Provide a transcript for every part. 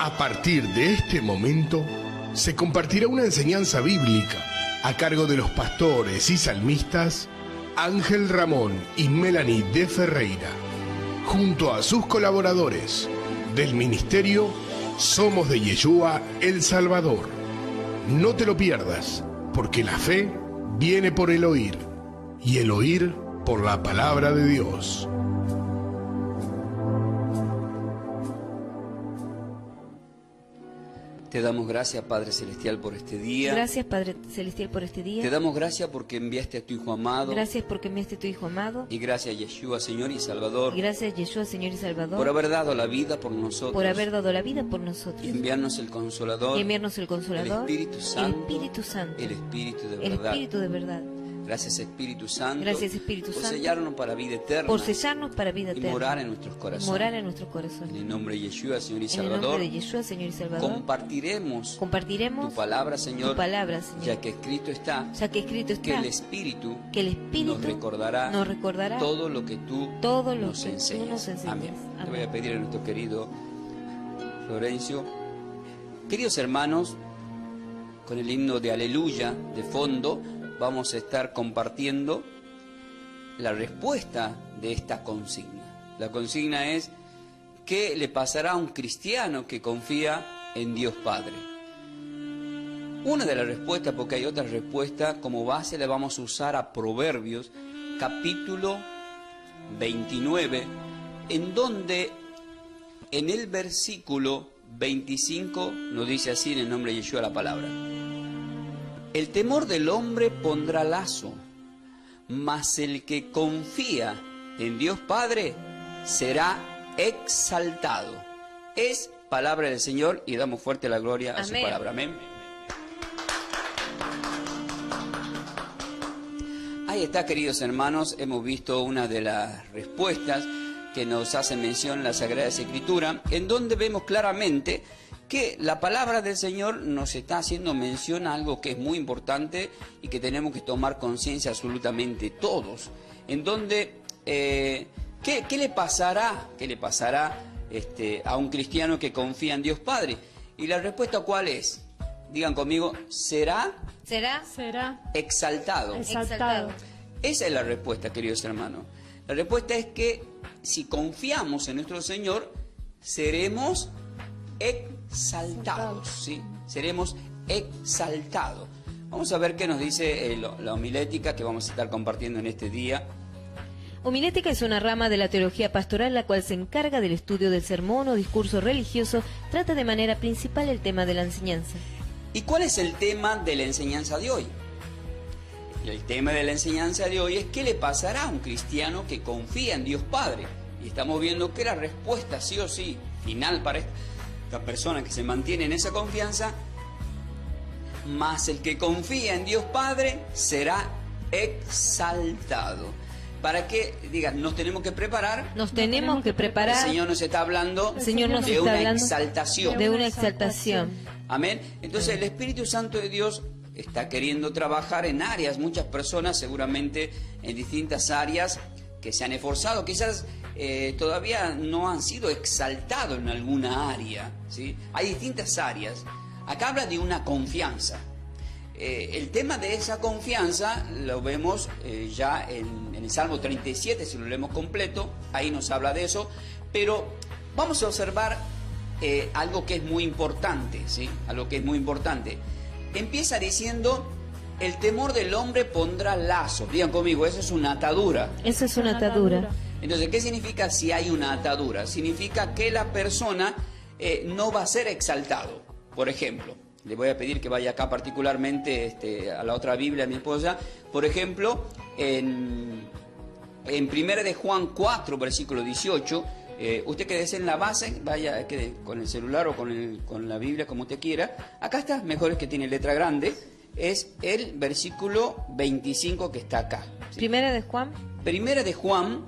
A partir de este momento, se compartirá una enseñanza bíblica a cargo de los pastores y salmistas Ángel Ramón y Melanie de Ferreira, junto a sus colaboradores del ministerio Somos de Yeshua El Salvador. No te lo pierdas, porque la fe viene por el oír, y el oír por la palabra de Dios. Te damos gracias, Padre Celestial, por este día. Gracias, Padre Celestial, por este día. Te damos gracias porque enviaste a tu Hijo amado. Gracias porque enviaste a tu Hijo amado. Y gracias a Yeshua, Señor y Salvador. Y gracias a Yeshua, Señor y Salvador. Por haber dado la vida por nosotros. Por haber dado la vida por nosotros. Y enviarnos el Consolador. Y enviarnos el Consolador. El Espíritu Santo. El Espíritu Santo. El Espíritu de El verdad. Espíritu de verdad. Gracias, Espíritu Santo. Gracias, Espíritu Santo. Por sellarnos para vida eterna. Por sellarnos para vida eterna. Y morar en nuestros corazones. Morar en nuestros corazones. En el nombre de Yeshua, Señor y En Salvador. el nombre de Yeshua, Señor y Salvador. Compartiremos tu palabra, Señor. Tu palabra, Señor. Ya que escrito está. Ya que escrito está. Que el Espíritu nos recordará todo lo que tú nos enseñas. Amén. Te voy a pedir a nuestro querido Florencio. Queridos hermanos, con el himno de Aleluya de fondo, vamos a estar compartiendo la respuesta de esta consigna. La consigna es: ¿qué le pasará a un cristiano que confía en Dios Padre? Una de las respuestas, porque hay otras respuestas, como base le vamos a usar a Proverbios, capítulo 29, en donde en el versículo 25 nos dice así en el nombre de Yeshua la palabra: el temor del hombre pondrá lazo, mas el que confía en Dios Padre será exaltado. Es palabra del Señor y damos fuerte la gloria a su palabra. Amén. Ahí está, queridos hermanos, hemos visto una de las respuestas que nos hace mención la Sagrada Escritura, en donde vemos claramente que la palabra del Señor nos está haciendo mención a algo que es muy importante y que tenemos que tomar conciencia absolutamente todos, en donde ¿qué le pasará a un cristiano que confía en Dios Padre? Y la respuesta, ¿cuál es? Digan conmigo: será exaltado. Esa es la respuesta, queridos hermanos. La respuesta es que si confiamos en nuestro Señor, seremos exaltados, ¿sí? Seremos exaltados. Vamos a ver qué nos dice la homilética que vamos a estar compartiendo en este día. Homilética es una rama de la teología pastoral la cual se encarga del estudio del sermón o discurso religioso, trata de manera principal el tema de la enseñanza. ¿Y cuál es el tema de la enseñanza de hoy? El tema de la enseñanza de hoy es: ¿qué le pasará a un cristiano que confía en Dios Padre? Y estamos viendo que la respuesta sí o sí, final para esta persona que se mantiene en esa confianza: mas el que confía en Dios Padre será exaltado. Para que digan, nos tenemos que preparar. Nos tenemos que preparar. El Señor nos está hablando de una exaltación. De una exaltación. Amén. Entonces el Espíritu Santo de Dios está queriendo trabajar en áreas. Muchas personas seguramente en distintas áreas que se han esforzado, quizás todavía no han sido exaltados en alguna área, ¿sí? Hay distintas áreas. Acá habla de una confianza. El tema de esa confianza lo vemos ya en el Salmo 37, si lo leemos completo, ahí nos habla de eso, pero vamos a observar algo que es muy importante, ¿sí? Algo que es muy importante. Empieza diciendo: el temor del hombre pondrá lazo. Digan conmigo, eso es una atadura. Eso es una atadura. Entonces, ¿qué significa si hay una atadura? Significa que la persona no va a ser exaltado. Por ejemplo, le voy a pedir que vaya acá particularmente a la otra Biblia, a mi esposa. Por ejemplo, en 1 de Juan 4, versículo 18, usted quédese en la base, vaya con el celular o con la Biblia, como usted quiera. Acá está, mejor es que tiene letra grande. Es el versículo 25 que está acá, ¿sí? Primera de Juan,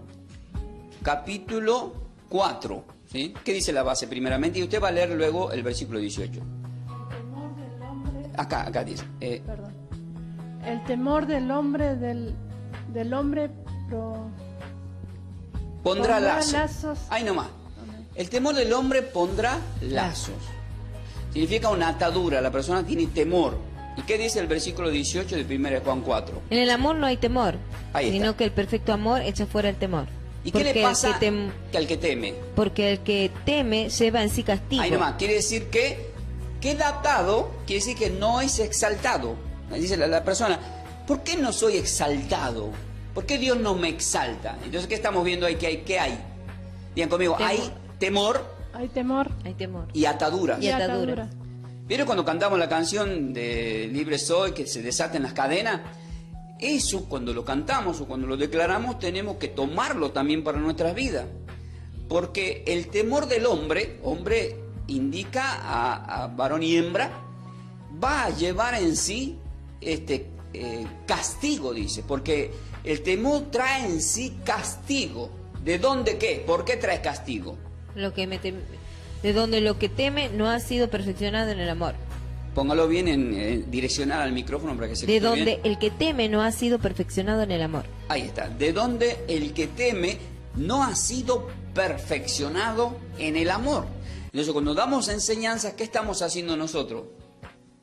capítulo 4, ¿sí? ¿Qué dice la base primeramente? Y usted va a leer luego el versículo 18. Acá dice. Perdón. El temor del hombre pondrá lazos. lazos. Ahí nomás. El temor del hombre pondrá lazos. Significa una atadura, la persona tiene temor. ¿Y qué dice el versículo 18 de 1 Juan 4? En el amor no hay temor, Ahí sino está. que el perfecto amor echa fuera el temor. ¿Y qué le pasa que al que teme? Porque el que teme lleva en sí castigo. Ahí nomás, quiere decir que queda atado, quiere decir que no es exaltado. Dice la persona, ¿por qué no soy exaltado? ¿Por qué Dios no me exalta? Entonces, ¿qué estamos viendo ahí? ¿Qué hay? Digan conmigo, Temor. hay temor Hay temor Hay temor. y ataduras. Y atadura. ¿Vieron cuando cantamos la canción de Libre Soy, que se desaten las cadenas? Eso, cuando lo cantamos o cuando lo declaramos, tenemos que tomarlo también para nuestras vidas. Porque el temor del hombre indica a varón y hembra, va a llevar en sí castigo, dice. Porque el temor trae en sí castigo. ¿De dónde qué? ¿Por qué trae castigo? De donde lo que teme no ha sido perfeccionado en el amor. Póngalo bien en direccional al micrófono para que se De escuche donde bien. el que teme no ha sido perfeccionado en el amor. Ahí está. De donde el que teme no ha sido perfeccionado en el amor. Entonces, cuando damos enseñanzas, ¿qué estamos haciendo nosotros?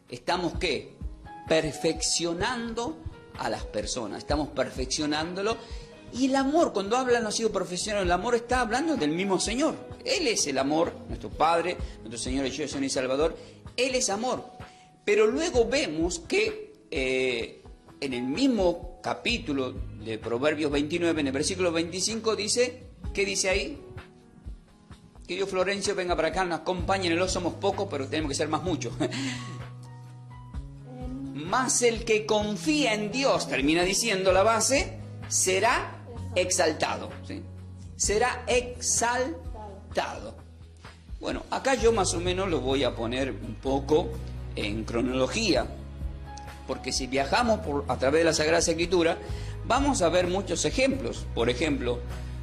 Estamos, ¿qué? Perfeccionando a las personas. Estamos perfeccionándolo. Y el amor, cuando habla no ha sido perfeccionado, el amor está hablando del mismo Señor. Él es el amor, nuestro Padre, nuestro Señor y Señor y Salvador. Él es amor. Pero luego vemos que en el mismo capítulo de Proverbios 29, en el versículo 25, dice, ¿qué dice ahí? Querido Florencio, venga para acá, nos acompáñenlo, somos pocos, pero tenemos que ser más muchos. Más el que confía en Dios, termina diciendo la base, será exaltado. ¿Sí? Será exaltado. Bueno, acá yo más o menos lo voy a poner un poco en cronología, porque si viajamos a través de la Sagrada Escritura, vamos a ver muchos ejemplos. Por ejemplo,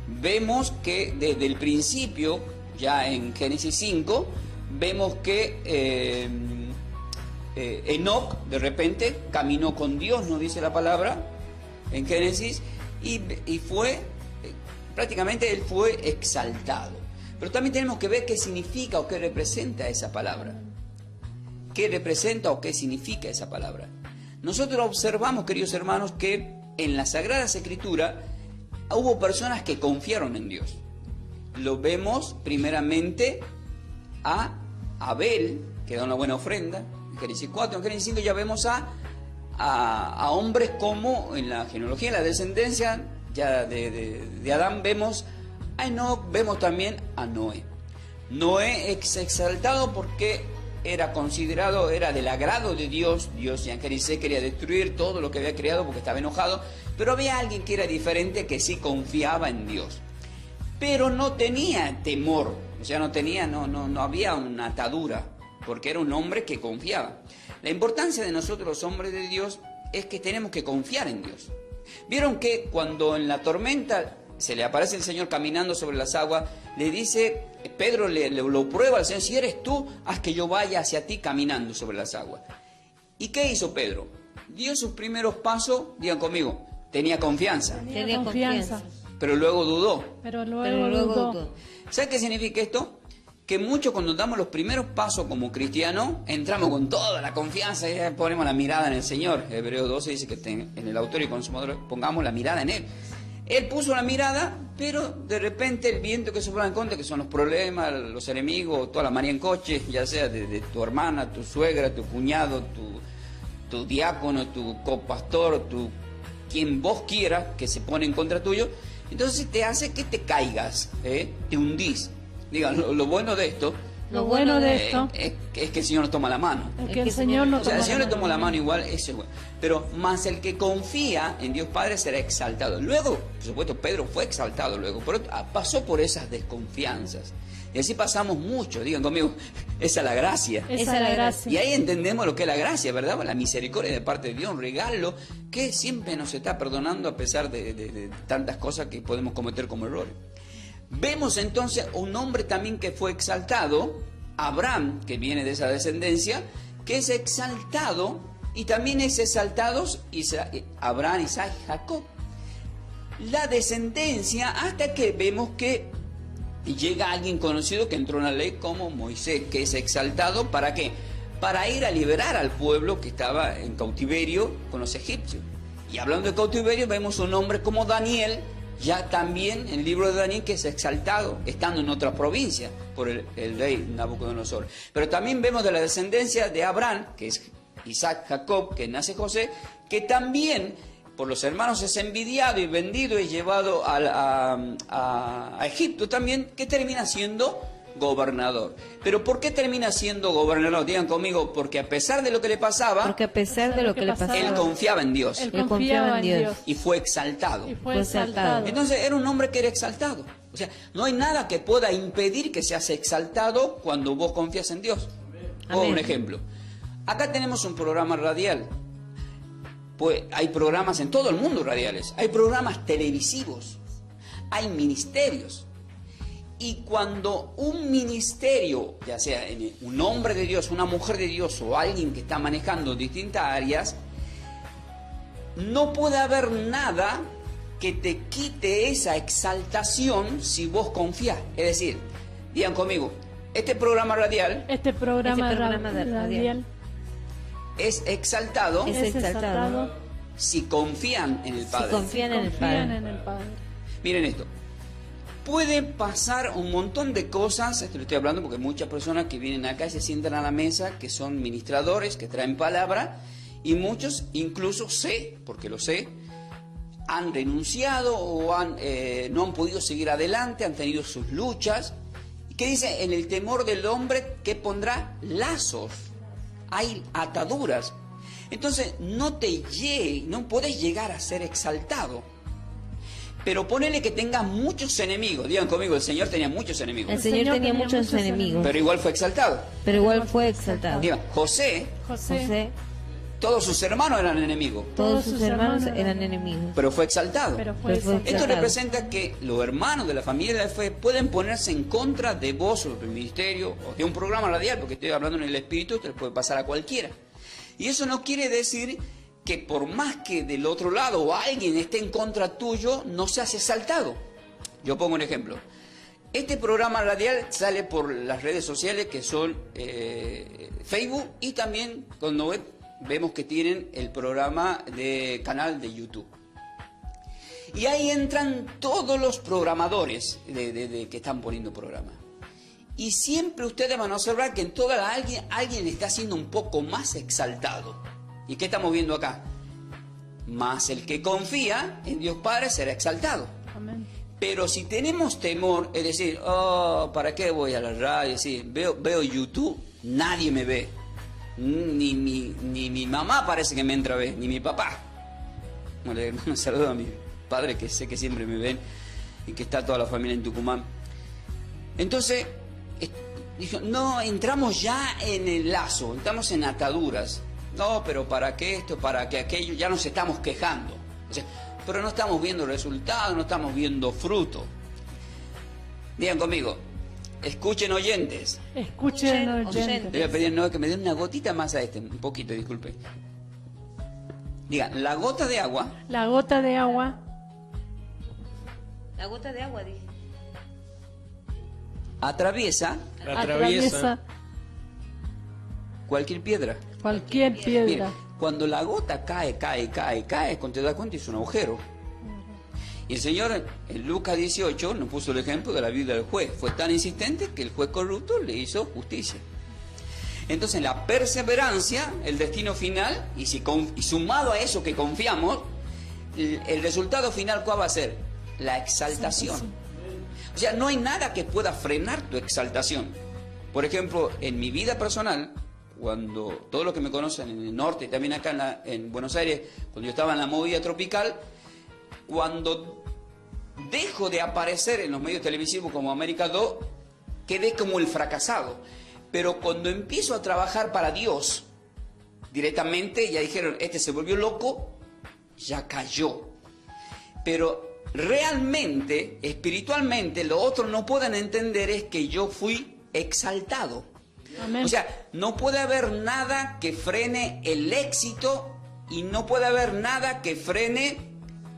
vemos que desde el principio, ya en Génesis 5, vemos que Enoc de repente caminó con Dios, nos dice la palabra en Génesis, y fue, prácticamente él fue exaltado. Pero también tenemos que ver qué significa o qué representa esa palabra. ¿Qué representa o qué significa esa palabra? Nosotros observamos, queridos hermanos, que en las Sagradas Escrituras hubo personas que confiaron en Dios. Lo vemos primeramente a Abel, que da una buena ofrenda, en Génesis 4, en Génesis 5 ya vemos a hombres como en la genealogía, en la descendencia ya de Adán, vemos a Enoc, vemos también a Noé. Noé es exaltado porque era considerado, era del agrado de Dios. Dios ya en Génesis 6 quería destruir todo lo que había creado porque estaba enojado, pero había alguien que era diferente, que sí confiaba en Dios, pero no tenía temor, o sea, no había una atadura, porque era un hombre que confiaba. La importancia de nosotros los hombres de Dios es que tenemos que confiar en Dios. Vieron que cuando en la tormenta se le aparece el Señor caminando sobre las aguas, le dice, Pedro lo prueba al Señor, si eres tú, haz que yo vaya hacia ti caminando sobre las aguas. ¿Y qué hizo Pedro? Dio sus primeros pasos, digan conmigo, tenía confianza. Tenía confianza. Pero luego dudó. Pero luego dudó. ¿Sabe qué significa esto? Que muchos cuando damos los primeros pasos como cristianos, entramos con toda la confianza y ponemos la mirada en el Señor. Hebreos 12 dice que en el autor y consumador pongamos la mirada en Él. Él puso la mirada, pero de repente el viento que sopla en contra, que son los problemas, los enemigos, toda la manía en coche, ya sea de tu hermana, tu suegra, tu cuñado, tu diácono, tu copastor, quien vos quieras que se pone en contra tuyo, entonces te hace que te caigas, te hundís. Digan, lo bueno de esto... Lo bueno de esto es que el Señor nos toma la mano. es que el Señor nos O sea, toma el Señor la le tomó la mano. mano igual, eso es bueno. Pero más el que confía en Dios Padre será exaltado. Luego, por supuesto, Pedro fue exaltado luego, pero pasó por esas desconfianzas. Y así pasamos mucho, digan conmigo, esa es la gracia. Esa es la gracia. Y ahí entendemos lo que es la gracia, ¿verdad? La misericordia de parte de Dios, un regalo que siempre nos está perdonando a pesar de tantas cosas que podemos cometer como errores. Vemos entonces un hombre también que fue exaltado, Abraham, que viene de esa descendencia, que es exaltado, y también es exaltado Abraham, Isaac y Jacob. La descendencia, hasta que vemos que Y llega alguien conocido que entró en la ley como Moisés, que es exaltado. ¿Para qué? Para ir a liberar al pueblo que estaba en cautiverio con los egipcios. Y hablando de cautiverio, vemos un hombre como Daniel, ya también en el libro de Daniel, que es exaltado, estando en otra provincia por el rey Nabucodonosor. Pero también vemos de la descendencia de Abraham, que es Isaac, Jacob, que nace José, que también por los hermanos es envidiado y vendido y llevado a Egipto también, que termina siendo gobernador. ¿Pero por qué termina siendo gobernador? Digan conmigo, porque a pesar de lo que le pasaba, porque a pesar de lo que le pasaba, él confiaba en Dios. Él confiaba en Dios. Y fue exaltado. Y fue exaltado. Entonces era un hombre que era exaltado. O sea, no hay nada que pueda impedir que seas exaltado cuando vos confías en Dios. O un ejemplo. Acá tenemos un programa radial. Pues hay programas en todo el mundo radiales. Hay programas televisivos. Hay ministerios. Y cuando un ministerio, ya sea un hombre de Dios, una mujer de Dios o alguien que está manejando distintas áreas, no puede haber nada que te quite esa exaltación si vos confías. Es decir, digan conmigo, este programa radial radial es exaltado, si confían en el Padre. Si confían en el Padre. Miren esto. Puede pasar un montón de cosas, esto lo estoy hablando porque hay muchas personas que vienen acá y se sientan a la mesa, que son ministradores, que traen palabra, y muchos, incluso sé, porque lo sé, han renunciado o no han podido seguir adelante, han tenido sus luchas. ¿Qué dice? En el temor del hombre que pondrá lazos, hay ataduras. Entonces no puedes llegar a ser exaltado. Pero ponele que tengas muchos enemigos. Digan conmigo, el Señor tenía muchos enemigos. El Señor tenía muchos enemigos. Pero igual fue exaltado. Digan, José, todos sus hermanos eran enemigos. Todos sus hermanos eran enemigos. Pero fue exaltado. Esto exaltado. representa que los hermanos de la familia de la fe pueden ponerse en contra de vos o del ministerio o de un programa radial, porque estoy hablando en el espíritu, te puede pasar a cualquiera. Y eso no quiere decir que por más que del otro lado o alguien esté en contra tuyo, no seas exaltado. Yo pongo un ejemplo. Este programa radial sale por las redes sociales que son Facebook, y también cuando vemos que tienen el programa de canal de YouTube. Y ahí entran todos los programadores de que están poniendo programa. Y siempre ustedes van a observar que en toda alguien está siendo un poco más exaltado. ¿Y qué estamos viendo acá? Más el que confía en Dios Padre será exaltado. Amén. Pero si tenemos temor, es decir, ¿para qué voy a la radio? Sí, veo YouTube, nadie me ve. Ni mi mamá parece que me entra a ver, ni mi papá. No le mando un saludo a mi padre, que sé que siempre me ven, y que está toda la familia en Tucumán. Entonces, dijo, no, entramos ya en el lazo, estamos en ataduras. No, pero ¿para qué esto? ¿Para qué aquello? Ya nos estamos quejando. O sea, pero no estamos viendo resultados, no estamos viendo fruto. Digan conmigo, escuchen oyentes. Escuchen oyentes. Le voy a pedir que me den una gotita más a un poquito, disculpe. Digan, la gota de agua. La gota de agua. La gota de agua, dije. Atraviesa cualquier piedra. Cualquier piedra. Mire, cuando la gota cae, cuando te das cuenta es un agujero. Y el Señor en Lucas 18 nos puso el ejemplo de la vida del juez. Fue tan insistente que el juez corrupto le hizo justicia. Entonces la perseverancia, el destino final, y sumado a eso que confiamos, el resultado final, ¿cuál va a ser? La exaltación. O sea, no hay nada que pueda frenar tu exaltación. Por ejemplo, en mi vida personal, cuando todos los que me conocen en el norte y también acá en Buenos Aires, cuando yo estaba en la movida tropical, cuando dejo de aparecer en los medios televisivos como América 2, quedé como el fracasado. Pero cuando empiezo a trabajar para Dios, directamente ya dijeron, este se volvió loco, ya cayó. Pero realmente, espiritualmente, lo otro no pueden entender es que yo fui exaltado. Amén. O sea, no puede haber nada que frene el éxito y no puede haber nada que frene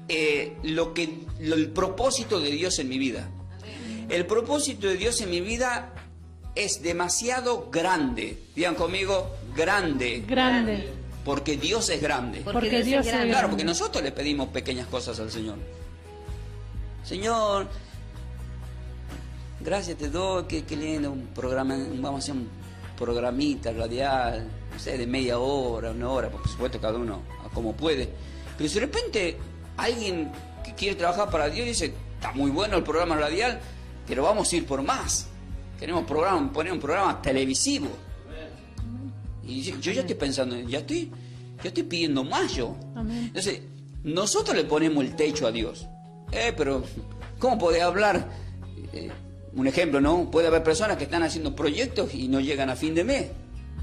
el propósito de Dios en mi vida. el propósito de Dios en mi vida es demasiado grande. Digan conmigo, grande. Grande. Porque Dios es grande. Porque Dios es grande. Claro, porque nosotros le pedimos pequeñas cosas al Señor. Señor, gracias te doy, qué lindo, un programa, vamos a hacer un programita radial, no sé, de media hora, 1 hora, por supuesto cada uno a como puede. Pero si de repente alguien que quiere trabajar para Dios dice, está muy bueno el programa radial, pero vamos a ir por más. Queremos poner un programa televisivo. Y yo ya estoy pensando, ya estoy pidiendo más yo. Amén. Entonces, nosotros le ponemos el techo a Dios. Pero, ¿cómo podés hablar? Un ejemplo, ¿no? Puede haber personas que están haciendo proyectos y no llegan a fin de mes.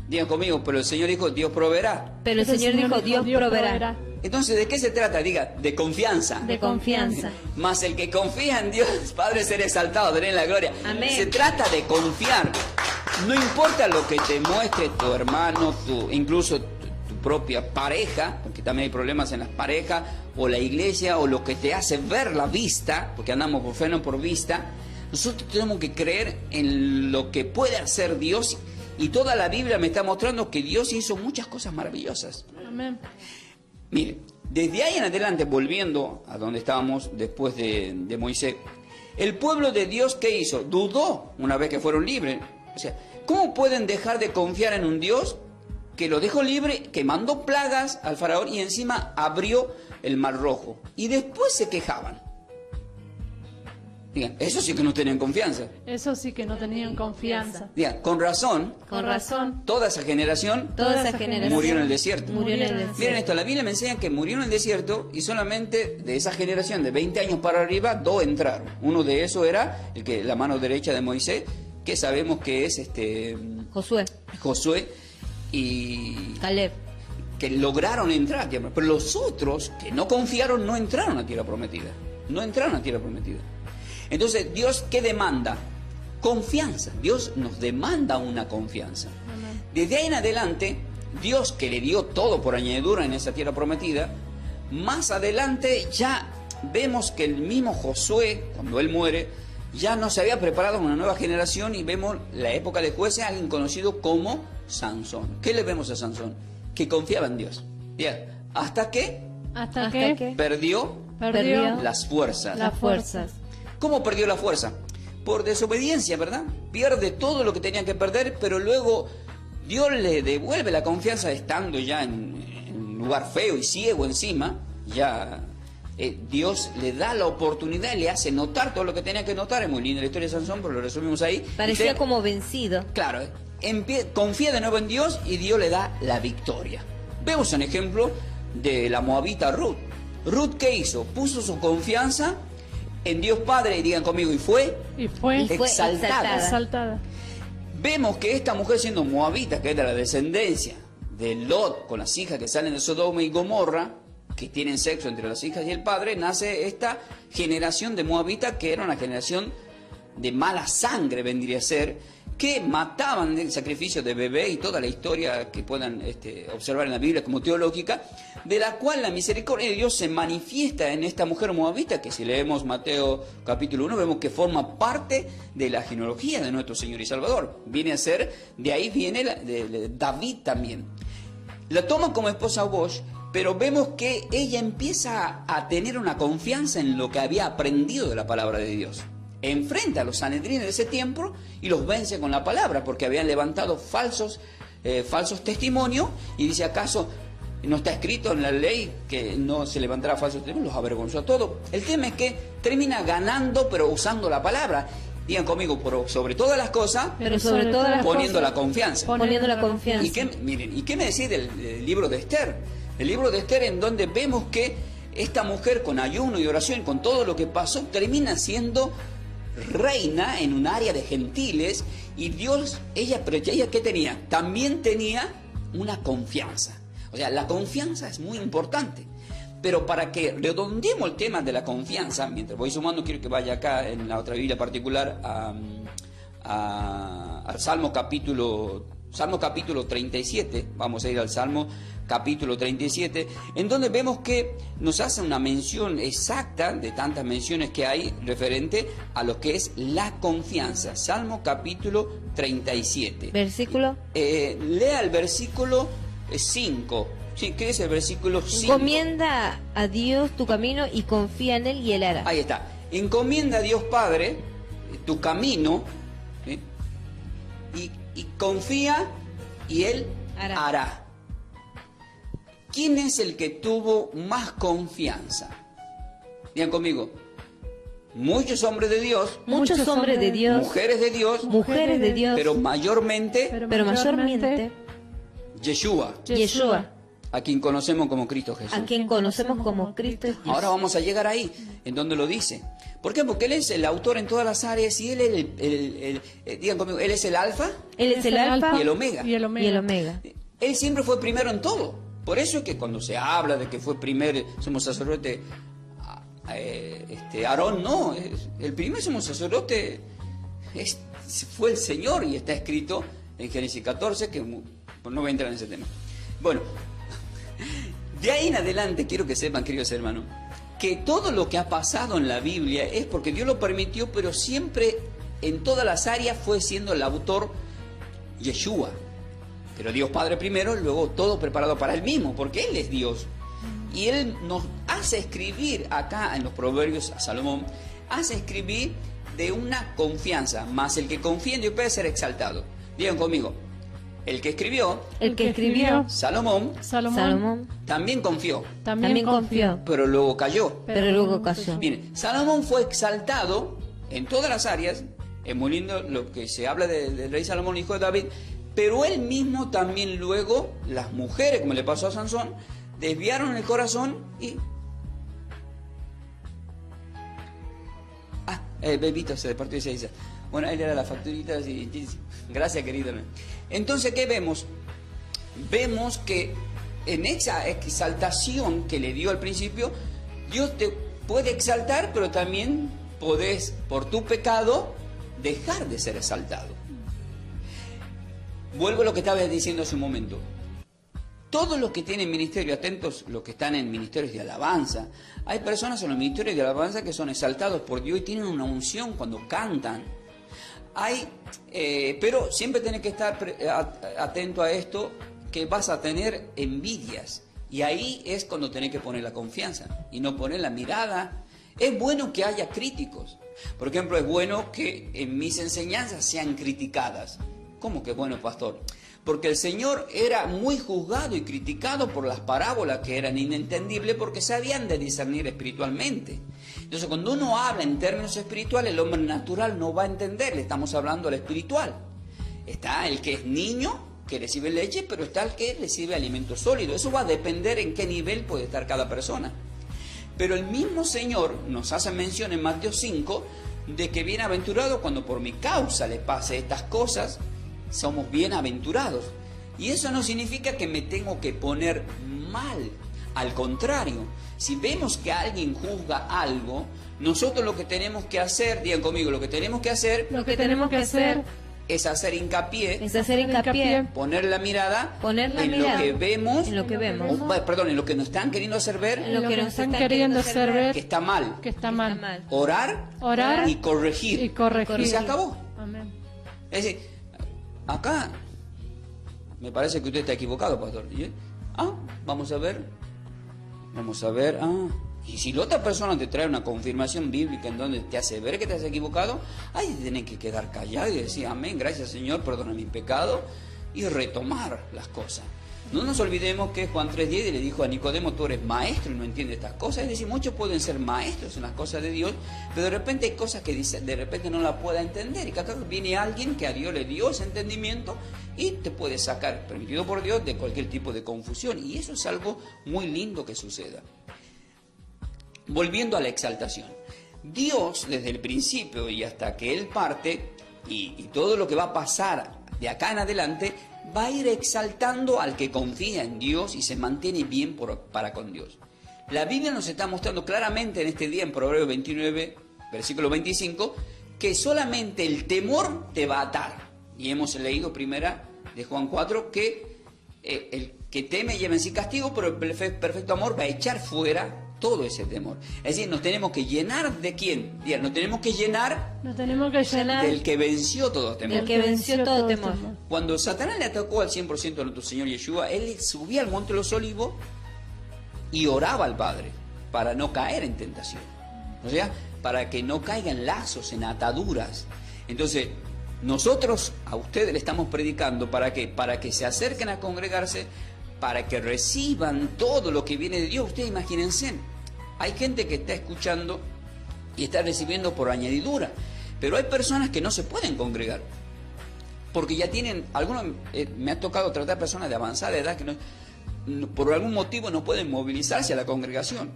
Digan conmigo, pero el Señor dijo, Dios proveerá. Pero el Señor dijo, Dios proveerá. Entonces, ¿de qué se trata? Diga, de confianza. De confianza. Más el que confía en Dios, Padre, será exaltado, veré en la gloria. Amén. Se trata de confiar. No importa lo que te muestre tu hermano, incluso tu propia pareja, porque también hay problemas en las parejas, o la iglesia, o lo que te hace ver la vista, porque andamos por fe, no por vista. Nosotros tenemos que creer en lo que puede hacer Dios, y toda la Biblia me está mostrando que Dios hizo muchas cosas maravillosas. Amén. Mire, desde ahí en adelante, volviendo a donde estábamos después de Moisés, el pueblo de Dios, ¿qué hizo? Dudó una vez que fueron libres. O sea, ¿cómo pueden dejar de confiar en un Dios que lo dejó libre, que mandó plagas al faraón y encima abrió el mar rojo? Y después se quejaban. Digan, eso sí que no tenían confianza. Eso sí que no tenían confianza. Digan, con razón, toda esa generación murió en el desierto. Miren esto, la Biblia me enseña que murió en el desierto y solamente de esa generación de 20 años para arriba, 2 entraron. Uno de esos era la mano derecha de Moisés, que sabemos que es Josué y Caleb, que lograron entrar a tierra. Pero los otros que no confiaron no entraron a tierra prometida. Entonces, ¿Dios qué demanda? Confianza. Dios nos demanda una confianza. Amén. Desde ahí en adelante, Dios, que le dio todo por añadidura en esa tierra prometida, más adelante ya vemos que el mismo Josué, cuando él muere, ya no se había preparado una nueva generación, y vemos la época de jueces, alguien conocido como Sansón. ¿Qué le vemos a Sansón? Que confiaba en Dios. Bien, ¿hasta qué? ¿Hasta qué? Perdió las fuerzas. ¿Cómo perdió la fuerza? Por desobediencia, ¿verdad? Pierde todo lo que tenía que perder, pero luego Dios le devuelve la confianza estando ya en un lugar feo y ciego encima. Ya Dios le da la oportunidad y le hace notar todo lo que tenía que notar. Es muy linda la historia de Sansón, pero lo resumimos ahí. Parecía como vencido. Claro, confía de nuevo en Dios y Dios le da la victoria. Vemos un ejemplo de la moabita Ruth. Ruth, ¿qué hizo? Puso su confianza en Dios Padre, y digan conmigo, y fue exaltada. Vemos que esta mujer, siendo moabita, que es de la descendencia de Lot, con las hijas que salen de Sodoma y Gomorra, que tienen sexo entre las hijas y el padre, nace esta generación de moabitas, que era una generación de mala sangre, vendría a ser, que mataban el sacrificio de bebé, y toda la historia que puedan observar en la Biblia como teológica, de la cual la misericordia de Dios se manifiesta en esta mujer moabita, que si leemos Mateo capítulo 1, vemos que forma parte de la genealogía de nuestro Señor y Salvador. Viene a ser, de ahí viene de David también. La toma como esposa Bosch, pero vemos que ella empieza a tener una confianza en lo que había aprendido de la palabra de Dios. Enfrenta a los sanedrines de ese tiempo y los vence con la palabra, porque habían levantado falsos testimonios, y dice, ¿acaso no está escrito en la ley que no se levantará falsos testimonios? Los avergonzó a todos. El tema es que termina ganando, pero usando la palabra. Digan conmigo, sobre todas las cosas, poniendo la confianza. ¿Y qué me decís del libro de Esther? El libro de Esther, en donde vemos que esta mujer, con ayuno y oración, con todo lo que pasó, termina siendo reina en un área de gentiles, y Dios, ella ¿qué tenía? También tenía una confianza. O sea, la confianza es muy importante. Pero para que redondeemos el tema de la confianza, mientras voy sumando, quiero que vaya acá en la otra Biblia particular al Salmo capítulo 37. Vamos a ir al Salmo capítulo 37, en donde vemos que nos hace una mención exacta de tantas menciones que hay referente a lo que es la confianza. Salmo capítulo 37. ¿Versículo? Lea el versículo 5. Sí, ¿qué es el versículo 5? Encomienda a Dios tu camino y confía en Él y Él hará. Ahí está. Encomienda a Dios Padre tu camino, ¿sí? y confía y Él hará. ¿Quién es el que tuvo más confianza? Digan conmigo. Muchos hombres de Dios. Muchos hombres de Dios. Mujeres de Dios. Mujeres de Dios. Pero mayormente. Pero mayormente. Yeshua. A quien conocemos como Cristo Jesús. A quien conocemos como Cristo Jesús. Ahora vamos a llegar ahí, en donde lo dice. ¿Por qué? Porque Él es el autor en todas las áreas y Él es digan conmigo, Él es el alfa. Él es el alfa y el omega. Y el omega. Él siempre fue primero en todo. Por eso es que cuando se habla de que fue primer sumo sacerdote Aarón, no, el primer sumo sacerdote fue el Señor, y está escrito en Génesis 14, que no voy a entrar en ese tema. Bueno, de ahí en adelante quiero que sepan, queridos hermanos, que todo lo que ha pasado en la Biblia es porque Dios lo permitió, pero siempre en todas las áreas fue siendo el autor Yeshua. Pero Dios Padre primero, luego todo preparado para Él mismo, porque Él es Dios. Y Él nos hace escribir acá en los Proverbios, a Salomón, hace escribir de una confianza, más el que confía en Dios puede ser exaltado. Digan conmigo, el que escribió Salomón también confió. Pero luego cayó. Bien, Salomón fue exaltado en todas las áreas. Es muy lindo lo que se habla del rey Salomón, hijo de David. Pero él mismo también luego, las mujeres, como le pasó a Sansón, desviaron el corazón y... Bebito se departió y se dice... Bueno, él era la facturita, y gracias, querido. Entonces, ¿qué vemos? Vemos que en esa exaltación que le dio al principio, Dios te puede exaltar, pero también podés, por tu pecado, dejar de ser exaltado. Vuelvo a lo que estaba diciendo hace un momento. Todos los que tienen ministerio, atentos los que están en ministerios de alabanza, hay personas en los ministerios de alabanza que son exaltados por Dios y tienen una unción cuando cantan. Pero siempre tenés que estar atento a esto, que vas a tener envidias. Y ahí es cuando tenés que poner la confianza y no poner la mirada. Es bueno que haya críticos. Por ejemplo, es bueno que en mis enseñanzas sean criticadas. ¿Cómo que bueno, pastor? Porque el Señor era muy juzgado y criticado por las parábolas que eran inentendibles porque sabían de discernir espiritualmente. Entonces, cuando uno habla en términos espirituales, el hombre natural no va a entender, le estamos hablando al espiritual. Está el que es niño, que recibe leche, pero está el que recibe alimento sólido. Eso va a depender en qué nivel puede estar cada persona. Pero el mismo Señor nos hace mención en Mateo 5 de que bienaventurado cuando por mi causa le pase estas cosas, somos bienaventurados. Y eso no significa que me tengo que poner mal. Al contrario, si vemos que alguien juzga algo, nosotros lo que tenemos que hacer, digan conmigo, lo que tenemos que hacer es hacer hincapié, poner la mirada en lo que vemos, en lo que nos están queriendo hacer ver, que está mal. Orar y corregir. Y se acabó. Amén. Es decir, acá me parece que usted está equivocado, pastor. Vamos a ver. Y si la otra persona te trae una confirmación bíblica en donde te hace ver que te has equivocado, ahí tienes que quedar callado y decir amén, gracias Señor, perdona mi pecado, y retomar las cosas. No nos olvidemos que Juan 3:10 le dijo a Nicodemo, tú eres maestro y no entiendes estas cosas. Es decir, muchos pueden ser maestros en las cosas de Dios, pero de repente hay cosas que de repente no la pueda entender. Y que acá viene alguien que a Dios le dio ese entendimiento y te puede sacar, permitido por Dios, de cualquier tipo de confusión. Y eso es algo muy lindo que suceda. Volviendo a la exaltación. Dios, desde el principio y hasta que Él parte, y todo lo que va a pasar de acá en adelante, va a ir exaltando al que confía en Dios y se mantiene bien para con Dios. La Biblia nos está mostrando claramente en este día, en Proverbios 29, versículo 25, que solamente el temor te va a atar. Y hemos leído primera de Juan 4 que que teme lleva en sí castigo, pero el perfecto amor va a echar fuera todo ese temor. Es decir, nos tenemos que llenar ¿de quién? Nos tenemos que llenar del que venció todo temor. Del que venció todo temor. Cuando Satanás le atacó al 100% a nuestro Señor Yeshua, él subía al monte de los olivos y oraba al Padre para no caer en tentación. O sea, para que no caigan lazos, en ataduras. Entonces, nosotros a ustedes le estamos predicando ¿para qué? Para que se acerquen a congregarse, para que reciban todo lo que viene de Dios. Ustedes imagínense, hay gente que está escuchando y está recibiendo por añadidura, pero hay personas que no se pueden congregar, porque ya tienen, algunos, me ha tocado tratar personas de avanzada edad que por algún motivo no pueden movilizarse a la congregación,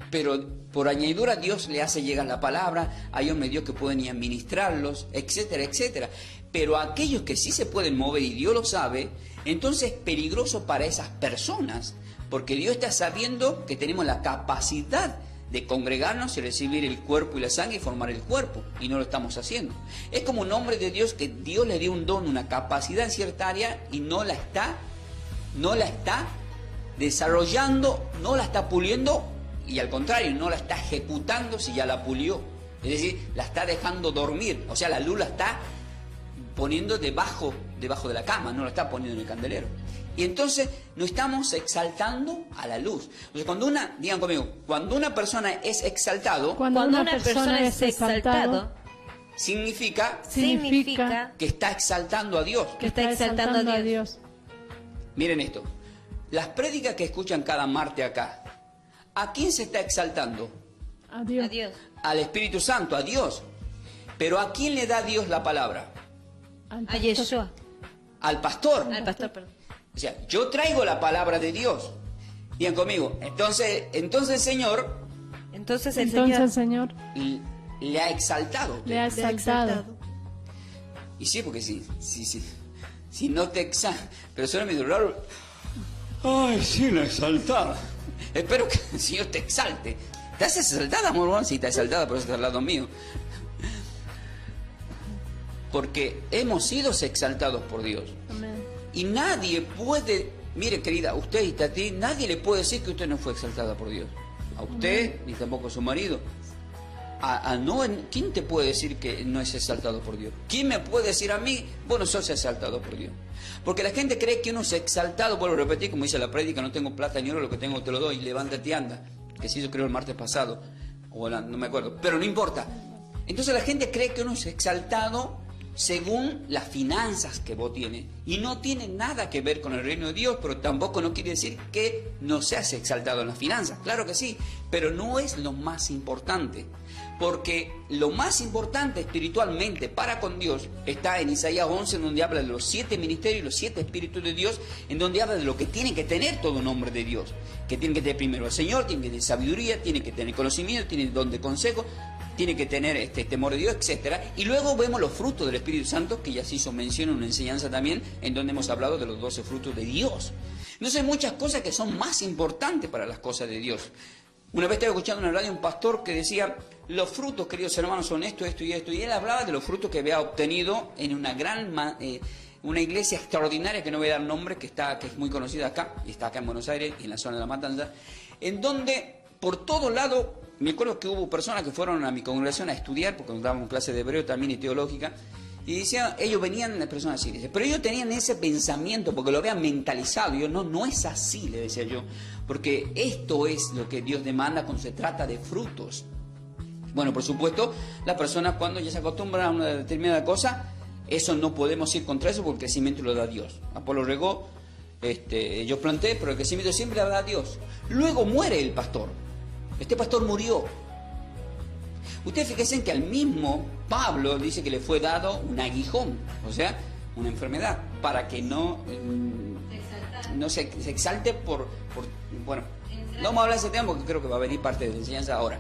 pero por añadidura Dios le hace llegar la palabra, hay hombres de Dios que pueden ir a ministrarlos, etcétera, etcétera. Pero aquellos que sí se pueden mover y Dios lo sabe, entonces es peligroso para esas personas, porque Dios está sabiendo que tenemos la capacidad de congregarnos y recibir el cuerpo y la sangre y formar el cuerpo, y no lo estamos haciendo. Es como un hombre de Dios que Dios le dio un don, una capacidad en cierta área y no la está desarrollando, no la está puliendo, y al contrario, no la está ejecutando si ya la pulió. Es decir, la está dejando dormir, o sea, la luz la está poniendo debajo de la cama, no la está poniendo en el candelero. Y entonces no estamos exaltando a la luz. O sea, digan conmigo, cuando una persona es exaltado, cuando una persona es exaltado, significa significa que está exaltando a Dios. que está exaltando a Dios. Miren esto, las prédicas que escuchan cada martes acá, ¿a quién se está exaltando? a Dios. A Dios. Al Espíritu Santo, a Dios. Pero ¿a quién le da Dios la palabra? A Yeshua. Al pastor. Al pastor, perdón. O sea, yo traigo la palabra de Dios. Digan conmigo, entonces el Señor Entonces el Señor le ha exaltado. le ha exaltado. Y sí, porque si no te exalta, pero suena medio raro. Ay, sí, la exaltada. Espero que el Señor te exalte. ¿Te haces exaltada, amor? Sí, está exaltada, pero está al lado mío. Porque hemos sido exaltados por Dios. Amén. Y nadie puede, mire querida, usted y a ti, nadie le puede decir que usted no fue exaltada por Dios. A usted, ni tampoco a su marido. ¿Quién te puede decir que no es exaltado por Dios? ¿Quién me puede decir a mí, vos no sos exaltado por Dios? Porque la gente cree que uno es exaltado, vuelvo a repetir, como dice la prédica, no tengo plata ni oro, lo que tengo te lo doy, levántate y anda. Que se hizo creo el martes pasado, o no me acuerdo, pero no importa. Entonces la gente cree que uno es exaltado según las finanzas que vos tienes, y no tiene nada que ver con el reino de Dios, pero tampoco no quiere decir que no seas exaltado en las finanzas, claro que sí, pero no es lo más importante, porque lo más importante espiritualmente para con Dios está en Isaías 11, en donde habla de los 7 ministerios y los 7 espíritus de Dios, en donde habla de lo que tiene que tener todo un hombre de Dios, que tiene que tener primero al Señor, tiene que tener sabiduría, tiene que tener conocimiento, tiene don de consejo, tiene que tener temor de Dios, etcétera. Y luego vemos los frutos del Espíritu Santo, que ya se hizo mención en una enseñanza también, en donde hemos hablado de los 12 frutos de Dios. Entonces hay muchas cosas que son más importantes para las cosas de Dios. Una vez estaba escuchando en la radio un pastor que decía, los frutos, queridos hermanos, son esto, esto y esto. Y él hablaba de los frutos que había obtenido en una iglesia extraordinaria, que no voy a dar nombre, que es muy conocida acá, y está acá en Buenos Aires, y en la zona de La Matanza, en donde por todo lado, me acuerdo que hubo personas que fueron a mi congregación a estudiar, porque nos dábamos clases de hebreo también y teológica, y decían, ellos venían de personas así, pero ellos tenían ese pensamiento, porque lo habían mentalizado, y yo, no es así, le decía yo, porque esto es lo que Dios demanda cuando se trata de frutos. Bueno, por supuesto, las personas cuando ya se acostumbran a una determinada cosa, eso no podemos ir contra eso, porque el crecimiento lo da Dios. Apolo regó, yo planté, pero el crecimiento siempre lo da Dios. Luego muere el pastor. Este pastor murió. Ustedes fíjense que al mismo Pablo dice que le fue dado un aguijón, o sea, una enfermedad, para que no se exalte bueno, no vamos a hablar de ese tema porque creo que va a venir parte de la enseñanza ahora.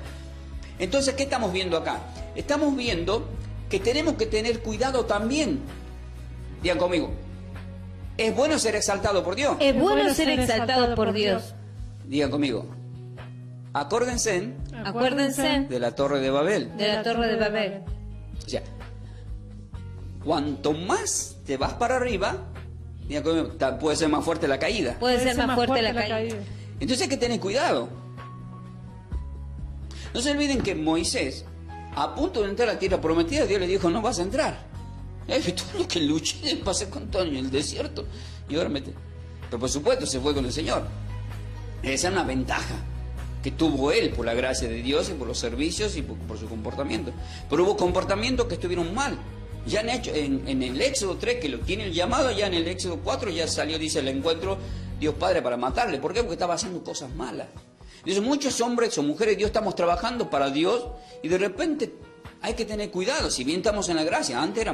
Entonces, ¿qué estamos viendo acá? Estamos viendo que tenemos que tener cuidado también. Digan conmigo, ¿es bueno ser exaltado por Dios? Es bueno ser exaltado por Dios. Digan conmigo, acuérdense de la Torre de Babel. De la Torre de Babel. O sea, cuanto más te vas para arriba, puede ser más fuerte la caída. Puede ser más fuerte la caída. Entonces hay que tener cuidado. No se olviden que Moisés, a punto de entrar a la tierra prometida, Dios le dijo, no vas a entrar. Todo lo que luché, pasé con todo en el desierto. Y ahora Pero por supuesto se fue con el Señor. Esa es una ventaja que tuvo él por la gracia de Dios y por los servicios y por su comportamiento. Pero hubo comportamientos que estuvieron mal. Ya en el Éxodo 3, que lo tiene el llamado, ya en el Éxodo 4 ya salió, dice, el encuentro Dios Padre para matarle. ¿Por qué? Porque estaba haciendo cosas malas. Entonces muchos hombres o mujeres, Dios estamos trabajando para Dios y de repente hay que tener cuidado. Si bien estamos en la gracia, antes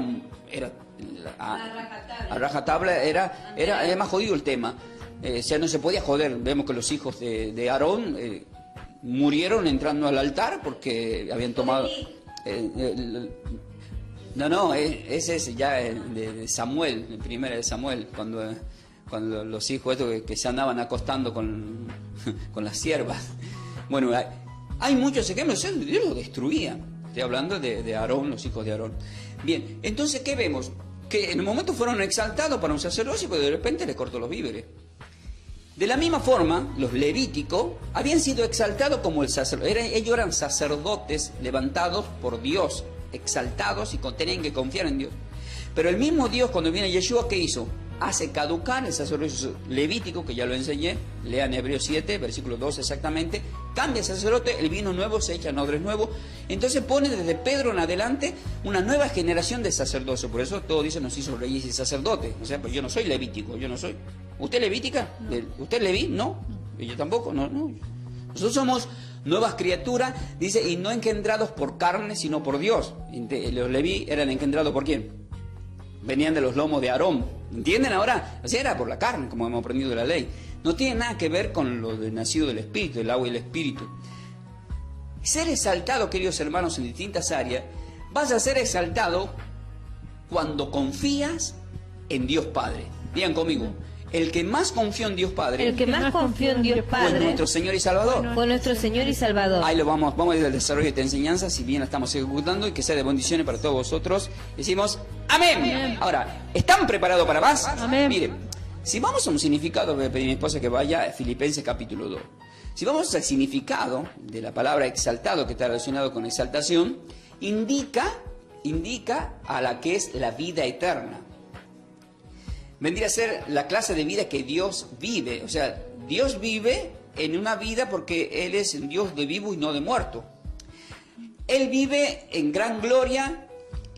a rajatabla era más jodido el tema. O sea, no se podía joder. Vemos que los hijos de Aarón murieron entrando al altar porque habían tomado... ese es ya de Samuel, el primero de Samuel, cuando los hijos estos que se andaban acostando con las siervas. Bueno, hay muchos ejemplos, Dios los destruía. Estoy hablando de Aarón, los hijos de Aarón. Bien, entonces, ¿qué vemos? Que en un momento fueron exaltados para un sacerdocio, pero de repente les cortó los víveres. De la misma forma, los levíticos habían sido exaltados como el sacerdote. Ellos eran sacerdotes levantados por Dios, exaltados y tenían que confiar en Dios. Pero el mismo Dios, cuando viene Yeshua, ¿qué hizo? Hace caducar el sacerdocio levítico, que ya lo enseñé, lean Hebreos 7, versículo 2 exactamente, cambia el sacerdote, el vino nuevo se echa en odres nuevos, entonces pone desde Pedro en adelante una nueva generación de sacerdocio. Por eso todo dice, nos hizo reyes y sacerdotes. O sea, pues yo no soy levítico, yo no soy. ¿Usted es levítica? No. ¿Usted es leví? No. ¿Y yo tampoco? No. Nosotros somos nuevas criaturas, dice, y no engendrados por carne, sino por Dios. Los leví eran engendrados ¿por quién? Venían de los lomos de Aarón. ¿Entienden ahora? O sea, era por la carne, como hemos aprendido de la ley. No tiene nada que ver con lo de nacido del Espíritu, el agua y el Espíritu. Ser exaltado, queridos hermanos, en distintas áreas, vas a ser exaltado cuando confías en Dios Padre. Digan conmigo, el que más confió en Dios Padre. El que más confió en Dios Padre. Fue nuestro Señor y Salvador. Fue nuestro Señor y Salvador. Ahí lo vamos a ir al desarrollo de esta enseñanza, si bien la estamos ejecutando, y que sea de bendiciones para todos vosotros. Decimos, ¡amén! Amén. Ahora, ¿están preparados para más? Amén. Miren, si vamos a un significado, voy a pedir a mi esposa que vaya a Filipenses capítulo 2. Si vamos al significado de la palabra exaltado, que está relacionado con exaltación, indica a la que es la vida eterna. Vendría a ser la clase de vida que Dios vive. O sea, Dios vive en una vida porque Él es un Dios de vivo y no de muerto. Él vive en gran gloria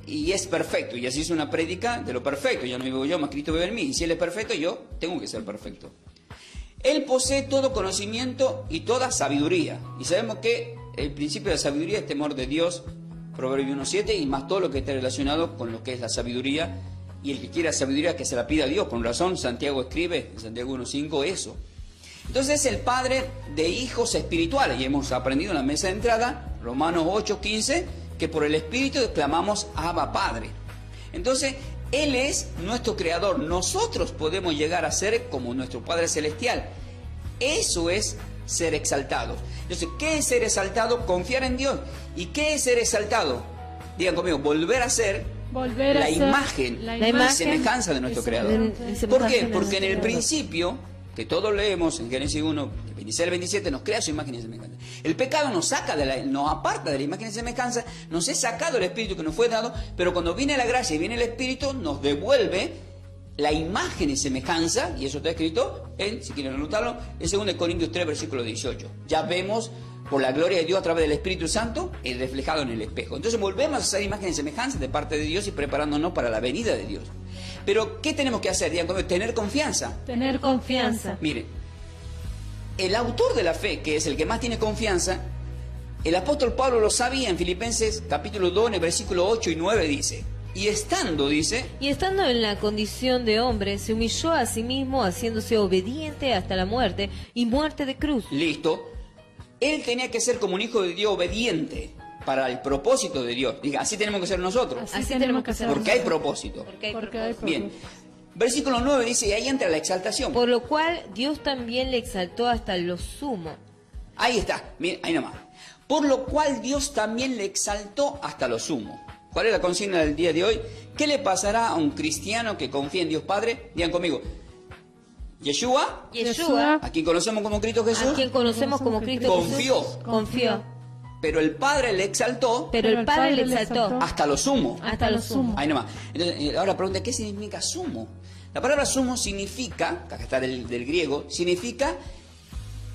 y es perfecto. Y así es una prédica de lo perfecto. Ya no vivo yo, más Cristo vive en mí. Y si Él es perfecto, yo tengo que ser perfecto. Él posee todo conocimiento y toda sabiduría. Y sabemos que el principio de la sabiduría es temor de Dios, Proverbios 1:7, y más todo lo que está relacionado con lo que es la sabiduría. Y el que quiera sabiduría, que se la pida a Dios. Con razón, Santiago escribe en Santiago 1:5 eso. Entonces es el padre de hijos espirituales. Y hemos aprendido en la mesa de entrada, Romanos 8:15, que por el Espíritu clamamos Abba Padre. Entonces, Él es nuestro creador. Nosotros podemos llegar a ser como nuestro Padre Celestial. Eso es ser exaltado. Entonces, ¿qué es ser exaltado? Confiar en Dios. ¿Y qué es ser exaltado? Digan conmigo, volver a ser la imagen y semejanza de nuestro Creador. ¿Por qué? Porque en el principio, que todos leemos en Génesis 1, 26 al 27, nos crea su imagen y semejanza. El pecado nos aparta de la imagen y semejanza, nos es sacado el Espíritu que nos fue dado, pero cuando viene la gracia y viene el Espíritu, nos devuelve la imagen y semejanza, y eso está escrito si quieren anotarlo, en 2 Corintios 3, versículo 18. Ya vemos por la gloria de Dios a través del Espíritu Santo, es reflejado en el espejo. Entonces volvemos a hacer imagen y semejanza de parte de Dios y preparándonos para la venida de Dios. Pero, ¿qué tenemos que hacer? Tener confianza. Tener confianza. Mire, el autor de la fe, que es el que más tiene confianza, el apóstol Pablo lo sabía en Filipenses capítulo 2, en el versículo 8 y 9 dice... Y estando en la condición de hombre, se humilló a sí mismo, haciéndose obediente hasta la muerte, y muerte de cruz. Listo. Él tenía que ser como un hijo de Dios, obediente, para el propósito de Dios. Diga, así tenemos que ser nosotros. Así tenemos que ser porque hay propósito. Porque hay propósito. Bien. Versículo 9 dice, y ahí entra la exaltación. Por lo cual Dios también le exaltó hasta lo sumo. Ahí está, miren, ahí nomás. Por lo cual Dios también le exaltó hasta lo sumo. ¿Cuál es la consigna del día de hoy? ¿Qué le pasará a un cristiano que confía en Dios Padre? Digan conmigo. Yeshua, a quien conocemos como Cristo Jesús, a quien conocemos como Cristo confió. Confió. Pero el Padre le exaltó. Pero el Padre le exaltó. Hasta lo sumo. Hasta lo sumo. Ahí nomás. Entonces, ahora pregunta, ¿qué significa sumo? La palabra sumo significa, acá está del griego, significa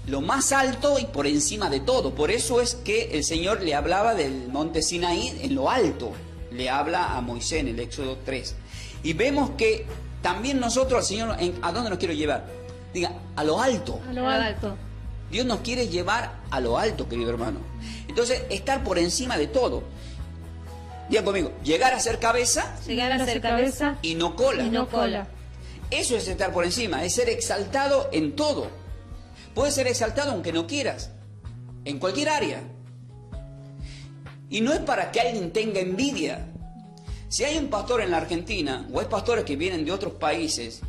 lo más alto y por encima de todo. Por eso es que el Señor le hablaba del monte Sinaí en lo alto. Le habla a Moisés en el Éxodo 3. Y vemos que también nosotros al Señor, ¿a dónde nos quiere llevar? Diga, a lo alto. A lo alto. Dios nos quiere llevar a lo alto, querido hermano. Entonces, estar por encima de todo. Digan conmigo, llegar a ser cabeza. Llegar a ser cabeza. Y no cola. Y no cola. Eso es estar por encima, es ser exaltado en todo. Puedes ser exaltado aunque no quieras, en cualquier área. Y no es para que alguien tenga envidia. Si hay un pastor en la Argentina, o hay pastores que vienen de otros países,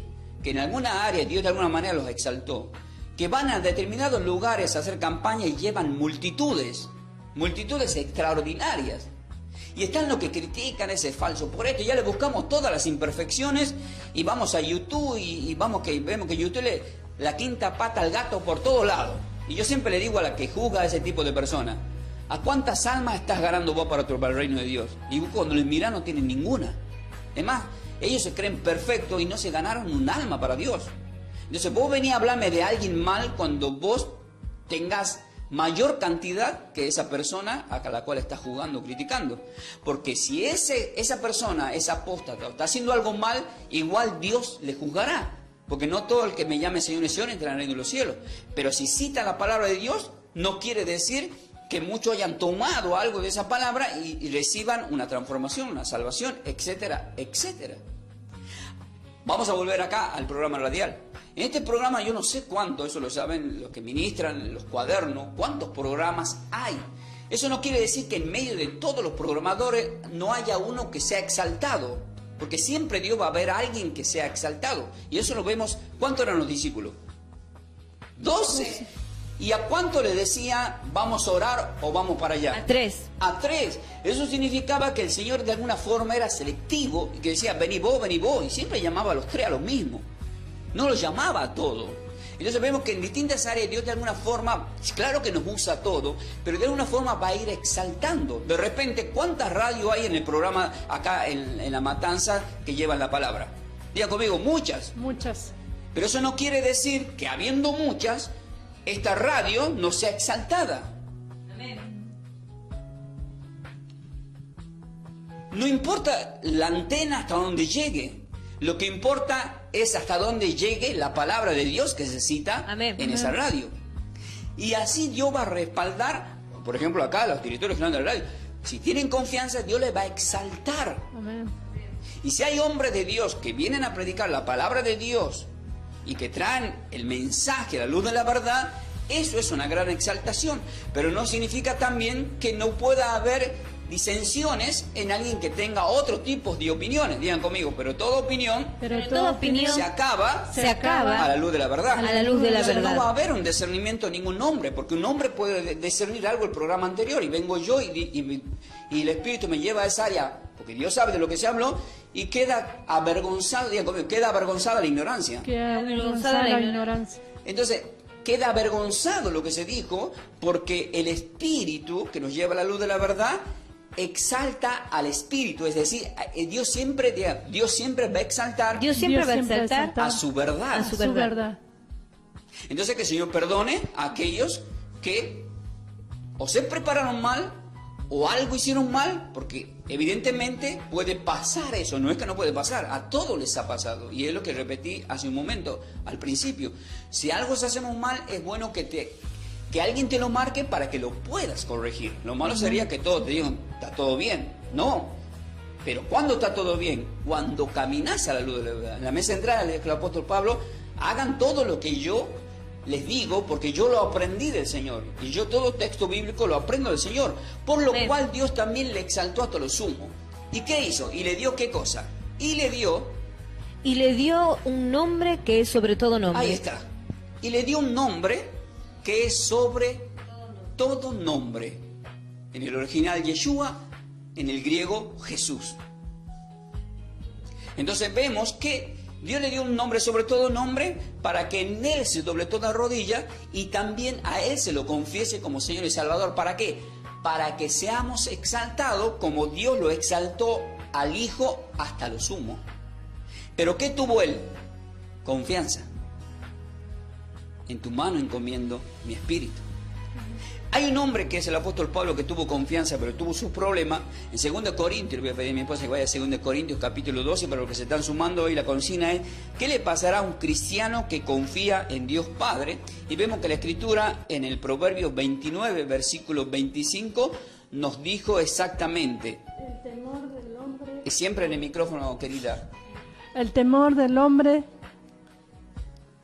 que en alguna área Dios de alguna manera los exaltó, que van a determinados lugares a hacer campaña y llevan multitudes extraordinarias. Y están los que critican ese falso por esto. Ya le buscamos todas las imperfecciones y vamos a YouTube y vemos que YouTube le la quinta pata al gato por todo lado. Y yo siempre le digo a la que juzga a ese tipo de personas, ¿a cuántas almas estás ganando vos para el reino de Dios? Y vos cuando les mirás no tienen ninguna. Es más, ellos se creen perfectos y no se ganaron un alma para Dios. Entonces vos venís a hablarme de alguien mal cuando vos tengas mayor cantidad que esa persona a la cual estás juzgando o criticando. Porque si esa persona es apóstata o está haciendo algo mal, igual Dios le juzgará. Porque no todo el que me llame Señor y Señor entrará en el reino de los cielos. Pero si cita la palabra de Dios, no quiere decir que muchos hayan tomado algo de esa palabra y reciban una transformación, una salvación, etcétera, etcétera. Vamos a volver acá al programa radial. En este programa yo no sé cuánto, eso lo saben los que ministran los cuadernos, cuántos programas hay. Eso no quiere decir que en medio de todos los programadores no haya uno que sea exaltado. Porque siempre Dios va a ver a alguien que sea exaltado. Y eso lo vemos. ¿Cuántos eran los discípulos? 12. ¿Y a cuánto le decía vamos a orar o vamos para allá? A 3. A 3. Eso significaba que el Señor de alguna forma era selectivo y que decía vení vos. Y siempre llamaba a los 3 a lo mismo. No los llamaba a todos. Entonces vemos que en distintas áreas Dios de alguna forma, claro que nos usa a todo, pero de alguna forma va a ir exaltando. De repente, ¿cuántas radios hay en el programa acá en La Matanza que llevan la palabra? Diga conmigo, muchas. Muchas. Pero eso no quiere decir que habiendo muchas, esta radio no sea exaltada. Amén. No importa la antena hasta donde llegue. Lo que importa es hasta dónde llegue la palabra de Dios que se cita en esa radio. Y así Dios va a respaldar, por ejemplo acá, los directores generales de la radio. Si tienen confianza, Dios les va a exaltar. Amén. Y si hay hombres de Dios que vienen a predicar la palabra de Dios y que traen el mensaje, la luz de la verdad, eso es una gran exaltación. Pero no significa también que no pueda haber disensiones en alguien que tenga otro tipo de opiniones. Digan conmigo, pero toda opinión se acaba a la luz de la verdad. A la luz de la verdad. No va a haber un discernimiento de ningún hombre, porque un hombre puede discernir algo el programa anterior y vengo yo y el Espíritu me lleva a esa área, porque Dios sabe de lo que se habló y queda avergonzado, digan conmigo, queda avergonzada la ignorancia. Queda avergonzada la ignorancia. Entonces, queda avergonzado lo que se dijo, porque el Espíritu que nos lleva a la luz de la verdad exalta al Espíritu, es decir, Dios siempre va a exaltar, a su verdad. A su verdad. Entonces que el Señor perdone a aquellos que o se prepararon mal o algo hicieron mal, porque evidentemente puede pasar eso, no es que no puede pasar, a todos les ha pasado, y es lo que repetí hace un momento, al principio. Si algo se hacemos mal, es bueno que alguien te lo marque para que lo puedas corregir. Lo malo sería que todos te digan, está todo bien. No. Pero ¿cuándo está todo bien? Cuando caminas a la luz de la verdad. En la mesa central le dijo el apóstol Pablo, hagan todo lo que yo les digo, porque yo lo aprendí del Señor. Y yo todo texto bíblico lo aprendo del Señor. Por lo cual Dios también le exaltó hasta lo sumo. ¿Y qué hizo? ¿Y le dio qué cosa? Y le dio un nombre que es sobre todo nombre. Ahí está. Y le dio un nombre que es sobre todo nombre. En el original Yeshua, en el griego Jesús. Entonces vemos que Dios le dio un nombre, sobre todo nombre, para que en Él se doble toda rodilla y también a Él se lo confiese como Señor y Salvador. ¿Para qué? Para que seamos exaltados como Dios lo exaltó al Hijo hasta lo sumo. ¿Pero qué tuvo Él? Confianza. En tu mano encomiendo mi espíritu. Hay un hombre que es el apóstol Pablo que tuvo confianza, pero tuvo sus problemas. En 2 Corintios, le voy a pedir a mi esposa que vaya a 2 Corintios capítulo 12, para los que se están sumando hoy, la consigna es: ¿qué le pasará a un cristiano que confía en Dios Padre? Y vemos que la Escritura en el Proverbio 29, versículo 25, nos dijo exactamente. El temor del hombre. Y siempre en el micrófono, querida. El temor del hombre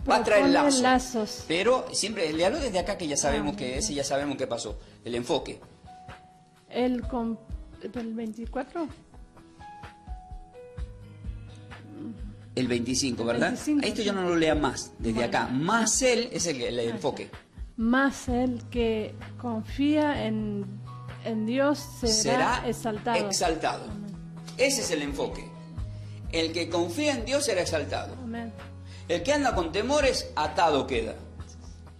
Va a traer lazos. Pero siempre, le hablo desde acá que ya sabemos que es y ya sabemos qué pasó. El enfoque. El 24. El 25, ¿verdad? 25, Esto sí. yo no lo lea más, desde Bueno. acá. Más él es el enfoque. Más el que confía en Dios será exaltado. exaltado. Ese es el enfoque. El que confía en Dios será exaltado. Amén. El que anda con temores, atado queda.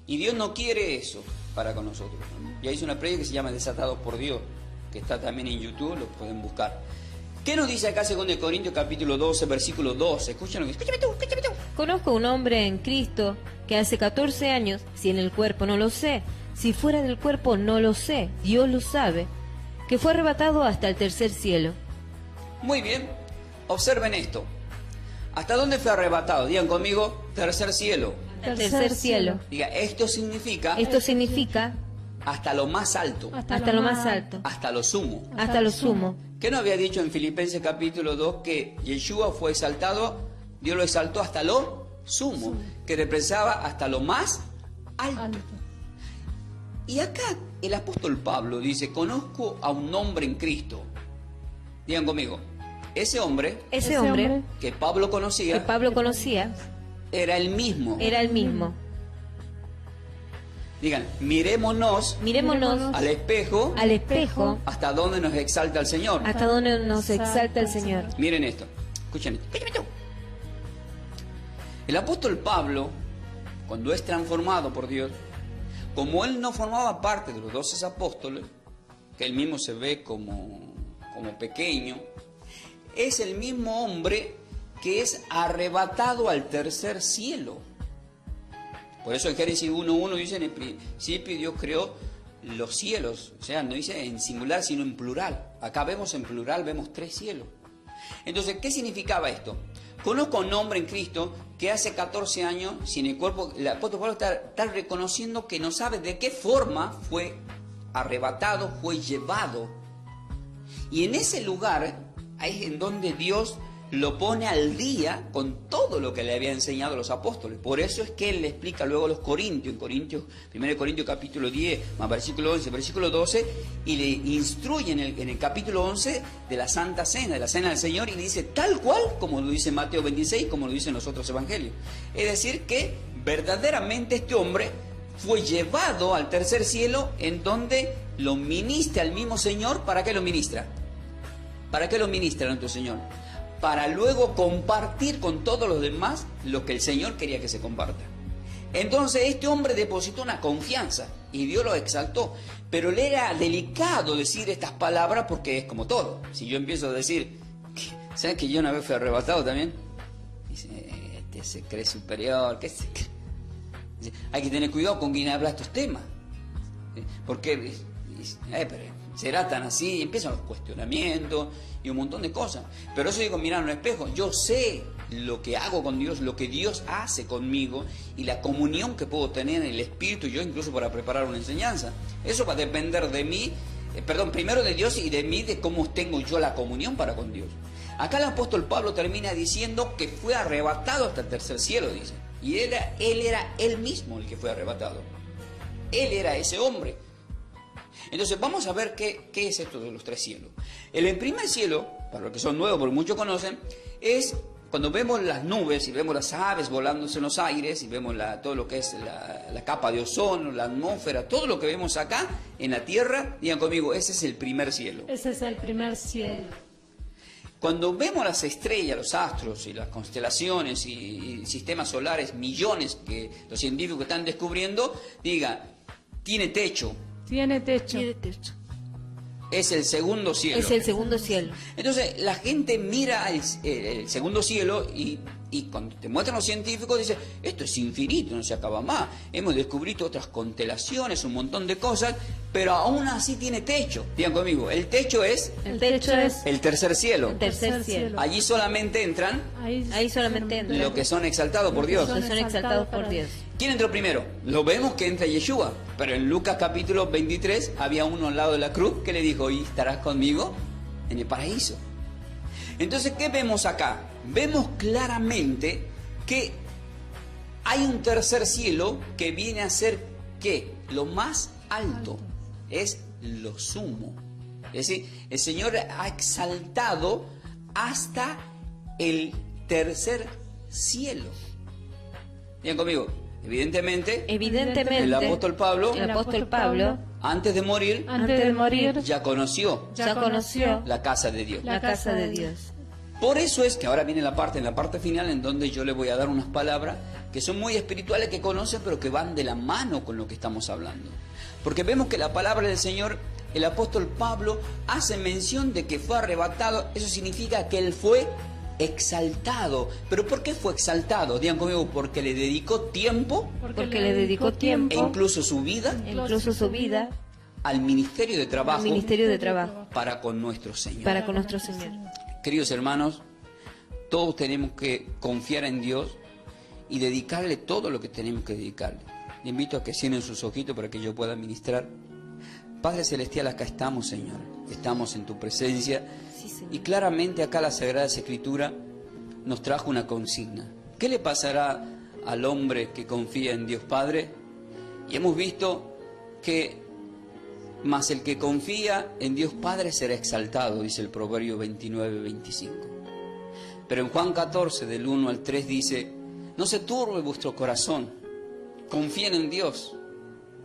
Y Dios no quiere eso para con nosotros. Ya hice una predica que se llama Desatados por Dios, que está también en YouTube, lo pueden buscar. ¿Qué nos dice acá 2 Corintios capítulo 12, versículo 12? Escúchame tú. Conozco un hombre en Cristo que hace 14 años, si en el cuerpo no lo sé, si fuera del cuerpo no lo sé, Dios lo sabe, que fue arrebatado hasta el tercer cielo. Muy bien, observen esto. ¿Hasta dónde fue arrebatado? Digan conmigo, tercer cielo. Tercer cielo. Diga, esto significa Esto significa hasta lo más alto, hasta lo más alto, hasta lo sumo. hasta lo sumo. ¿Qué nos había dicho en Filipenses capítulo 2 que Yeshua fue exaltado, Dios lo exaltó hasta lo sumo, que representaba hasta lo más alto? Y acá el apóstol Pablo dice, conozco a un hombre en Cristo. Digan conmigo, ese hombre Ese hombre que Pablo que conocía Pablo conocía era el mismo. era el mismo. Digan, mirémonos Mirémonos al espejo al espejo hasta donde nos exalta el Señor. hasta donde nos exalta el Señor. Miren esto, escuchen esto. El apóstol Pablo, cuando es transformado por Dios, como él no formaba parte de los 12 apóstoles, que él mismo se ve como pequeño, es el mismo hombre que es arrebatado al tercer cielo. Por eso en Génesis 1.1 dice, en el principio Dios creó los cielos, o sea, no dice en singular sino en plural. Acá vemos en plural, vemos 3 cielos. Entonces, ¿qué significaba esto? Conozco a un hombre en Cristo que hace 14 años, si en el cuerpo, el apóstol Pablo está reconociendo que no sabe de qué forma fue arrebatado, fue llevado. Y en ese lugar es en donde Dios lo pone al día con todo lo que le había enseñado a los apóstoles. Por eso es que él le explica luego a los Corintios, en 1 Corintios capítulo 10, más versículo 11, versículo 12, y le instruye en el capítulo 11 de la Santa Cena, de la Cena del Señor, y le dice tal cual como lo dice Mateo 26, como lo dicen los otros evangelios. Es decir, que verdaderamente este hombre fue llevado al tercer cielo, en donde lo ministra al mismo Señor. ¿Para qué lo ministra? ¿Para qué lo ministra nuestro Señor? Para luego compartir con todos los demás lo que el Señor quería que se comparta. Entonces este hombre depositó una confianza y Dios lo exaltó, pero le era delicado decir estas palabras porque es como todo. Si yo empiezo a decir, ¿sabes que yo una vez fui arrebatado también? Dice, este se cree superior, ¿qué se cree? Dice, hay que tener cuidado con quien habla estos temas, porque pero será tan así, y empiezan los cuestionamientos y un montón de cosas. Pero eso digo, mirar en el espejo, yo sé lo que hago con Dios, lo que Dios hace conmigo y la comunión que puedo tener en el Espíritu, yo incluso para preparar una enseñanza. Eso va a depender de mí, primero de Dios y de mí, de cómo tengo yo la comunión para con Dios. Acá el apóstol Pablo termina diciendo que fue arrebatado hasta el tercer cielo, dice. Y él era él mismo el que fue arrebatado. Él era ese hombre. Entonces vamos a ver qué es esto de los 3 cielos. El primer cielo, para los que son nuevos, porque muchos conocen, es cuando vemos las nubes y vemos las aves volándose en los aires y vemos todo lo que es la capa de ozono, la atmósfera, todo lo que vemos acá en la Tierra, digan conmigo, ese es el primer cielo. Ese es el primer cielo. Cuando vemos las estrellas, los astros y las constelaciones y sistemas solares, millones que los científicos están descubriendo, diga, tiene techo. Tiene techo. Tiene techo. Es el segundo cielo. Es el segundo cielo. Entonces la gente mira el segundo cielo y cuando te muestran los científicos dice, esto es infinito, no se acaba más. Hemos descubierto otras constelaciones, un montón de cosas, pero aún así tiene techo. Digan conmigo, el techo es El techo es el tercer cielo. el tercer cielo. Allí solamente entran Ahí solamente entran los que son exaltados por Dios. los que son exaltados por Dios. ¿Quién entró primero? Lo vemos que entra Yeshua, pero en Lucas capítulo 23 había uno al lado de la cruz que le dijo, y estarás conmigo en el paraíso. Entonces, ¿qué vemos acá? Vemos claramente que hay un tercer cielo que viene a ser, ¿qué? Lo más alto, es lo sumo. Es decir, el Señor ha exaltado hasta el tercer cielo. Digan conmigo, evidentemente, el apóstol Pablo, antes de morir, ya conoció la casa de Dios. La casa de Dios. Por eso es que ahora viene en la parte final en donde yo le voy a dar unas palabras que son muy espirituales, que conocen, pero que van de la mano con lo que estamos hablando. Porque vemos que la palabra del Señor, el apóstol Pablo hace mención de que fue arrebatado. Eso significa que él fue exaltado. ¿Pero por qué fue exaltado? Digan conmigo, porque le dedicó tiempo. Porque le dedicó tiempo. E incluso su vida. Al ministerio de trabajo. Para con nuestro Señor. Queridos hermanos, todos tenemos que confiar en Dios y dedicarle todo lo que tenemos que dedicarle. Le invito a que cierren sus ojitos para que yo pueda ministrar. Padre Celestial, acá estamos, Señor. Estamos en tu presencia. Sí, Señor. Y claramente acá la Sagrada Escritura nos trajo una consigna. ¿Qué le pasará al hombre que confía en Dios Padre? Y hemos visto que mas el que confía en Dios Padre será exaltado, dice el Proverbio 29-25. Pero en Juan 14, del 1 al 3 dice, no se turbe vuestro corazón, confíen en Dios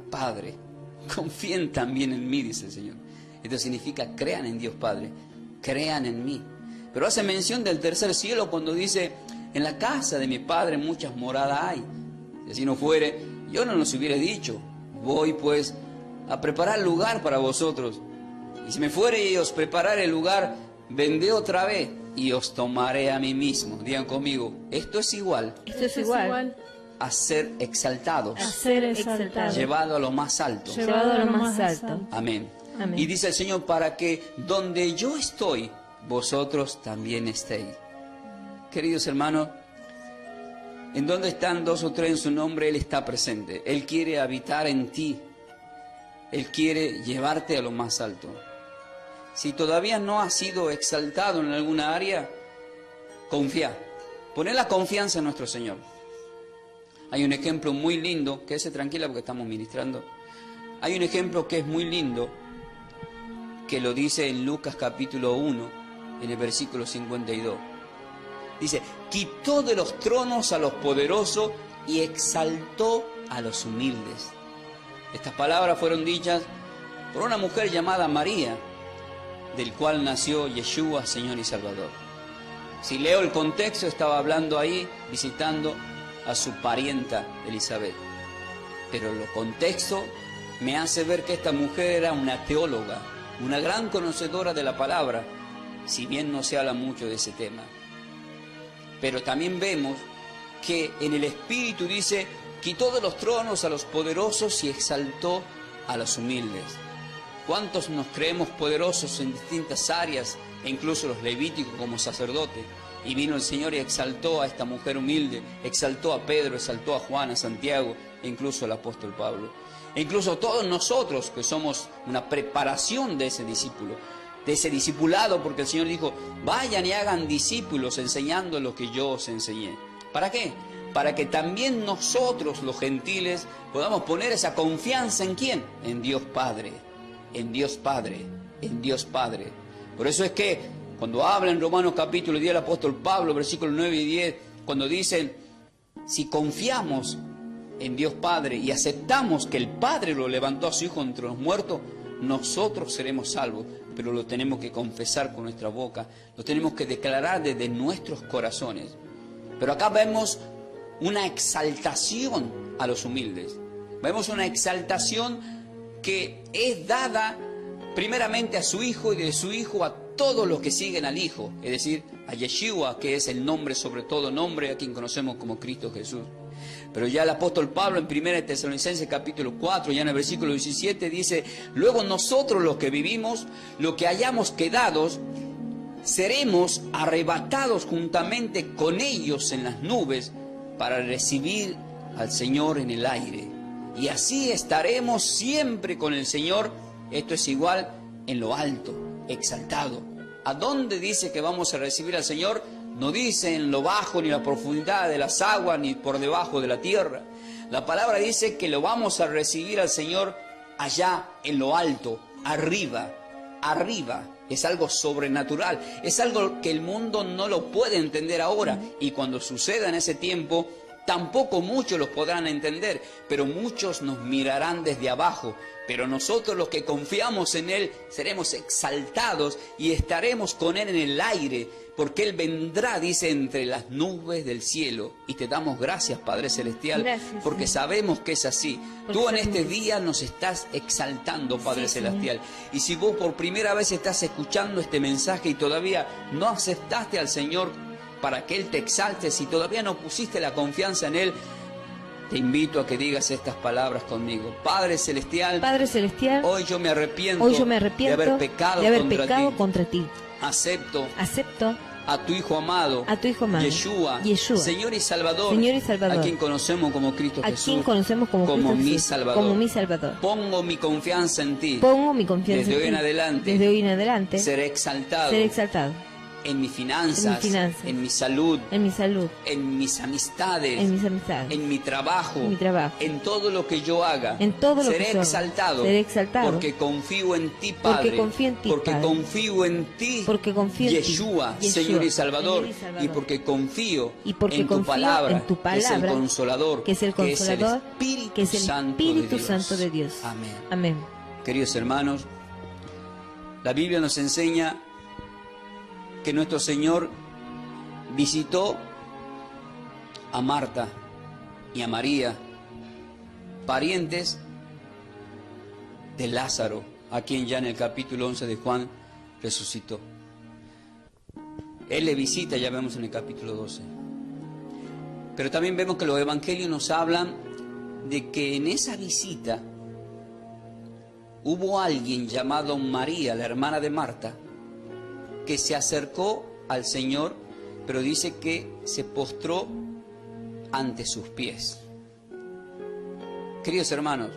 Padre, confíen también en mí, dice el Señor. Esto significa crean en Dios Padre, crean en mí. Pero hace mención del tercer cielo cuando dice, en la casa de mi Padre muchas moradas hay. Si así no fuere, yo no nos hubiera dicho, voy pues a preparar lugar para vosotros. Y si me fuere y os preparare el lugar, vendré otra vez y os tomaré a mí mismo. Digan conmigo, esto es igual a ser exaltados, llevado a lo más alto. Amén. Y dice el Señor, para que donde yo estoy, vosotros también estéis. Queridos hermanos, en donde están dos o tres en su nombre, Él está presente. Él quiere habitar en ti. Él quiere llevarte a lo más alto. Si todavía no has sido exaltado en alguna área, confía. Poné la confianza en nuestro Señor. Hay un ejemplo muy lindo, quédese tranquila porque estamos ministrando. Hay un ejemplo que es muy lindo, que lo dice en Lucas capítulo 1, en el versículo 52. Dice, quitó de los tronos a los poderosos y exaltó a los humildes. Estas palabras fueron dichas por una mujer llamada María, del cual nació Yeshua, Señor y Salvador. Si leo el contexto, estaba hablando ahí, visitando a su parienta Elizabeth. Pero el contexto me hace ver que esta mujer era una teóloga, una gran conocedora de la palabra, si bien no se habla mucho de ese tema. Pero también vemos que en el Espíritu dice, quitó de los tronos a los poderosos y exaltó a los humildes. ¿Cuántos nos creemos poderosos en distintas áreas, e incluso los levíticos como sacerdotes? Y vino el Señor y exaltó a esta mujer humilde, exaltó a Pedro, exaltó a Juan, a Santiago, e incluso al apóstol Pablo. E incluso todos nosotros que somos una preparación de ese discípulo, de ese discipulado, porque el Señor dijo, vayan y hagan discípulos enseñando lo que yo os enseñé. ¿Para qué? Para que también nosotros, los gentiles, podamos poner esa confianza ¿en quién? En Dios Padre, en Dios Padre, en Dios Padre. Por eso es que Cuando habla en Romanos capítulo 10 el apóstol Pablo, versículos 9 y 10, cuando dicen, si confiamos en Dios Padre y aceptamos que el Padre lo levantó a su Hijo entre los muertos, nosotros seremos salvos, pero lo tenemos que confesar con nuestra boca, lo tenemos que declarar desde nuestros corazones. Pero acá vemos una exaltación a los humildes, vemos una exaltación que es dada primeramente a su Hijo y de su Hijo a todos los que siguen al Hijo, es decir, a Yeshua, que es el nombre sobre todo nombre, a quien conocemos como Cristo Jesús. Pero ya el apóstol Pablo en 1 Tesalonicenses capítulo 4, ya en el versículo 17 dice, luego nosotros los que vivimos, los que hayamos quedado, seremos arrebatados juntamente con ellos en las nubes para recibir al Señor en el aire. Y así estaremos siempre con el Señor, esto es igual en lo alto, exaltado. ¿A dónde dice que vamos a recibir al Señor? No dice en lo bajo, ni en la profundidad de las aguas, ni por debajo de la tierra. La palabra dice que lo vamos a recibir al Señor allá en lo alto, arriba, arriba. Es algo sobrenatural, es algo que el mundo no lo puede entender ahora. Y cuando suceda en ese tiempo, tampoco muchos los podrán entender, pero muchos nos mirarán desde abajo. Pero nosotros los que confiamos en Él seremos exaltados y estaremos con Él en el aire, porque Él vendrá, dice, entre las nubes del cielo. Y te damos gracias, Padre Celestial, gracias, porque sabemos que es así. Tú en este día nos estás exaltando, Padre Celestial. Y si vos por primera vez estás escuchando este mensaje y todavía no aceptaste al Señor para que Él te exalte, si todavía no pusiste la confianza en Él, te invito a que digas estas palabras conmigo. Padre Celestial, hoy yo me arrepiento, de haber pecado contra ti. Acepto a tu Hijo amado, Yeshua, Señor y Salvador, a quien conocemos como Cristo Jesús, como mi Salvador. Pongo mi confianza en ti. Desde hoy en adelante, seré exaltado. En mis finanzas, en mi salud, en mis amistades, en mi trabajo, en todo lo que yo haga, seré exaltado, porque confío en ti, Padre, porque confío en ti, Yeshua, Señor y Salvador, y porque confío en tu palabra, que es el Consolador, que es el Espíritu Santo de Dios. Amén. Queridos hermanos, la Biblia nos enseña que nuestro Señor visitó a Marta y a María, parientes de Lázaro, a quien ya en el capítulo 11 de Juan resucitó. Él le visita, ya vemos en el capítulo 12. Pero también vemos que los evangelios nos hablan de que en esa visita hubo alguien llamado María, la hermana de Marta, que se acercó al Señor, pero dice que se postró ante sus pies. Queridos hermanos,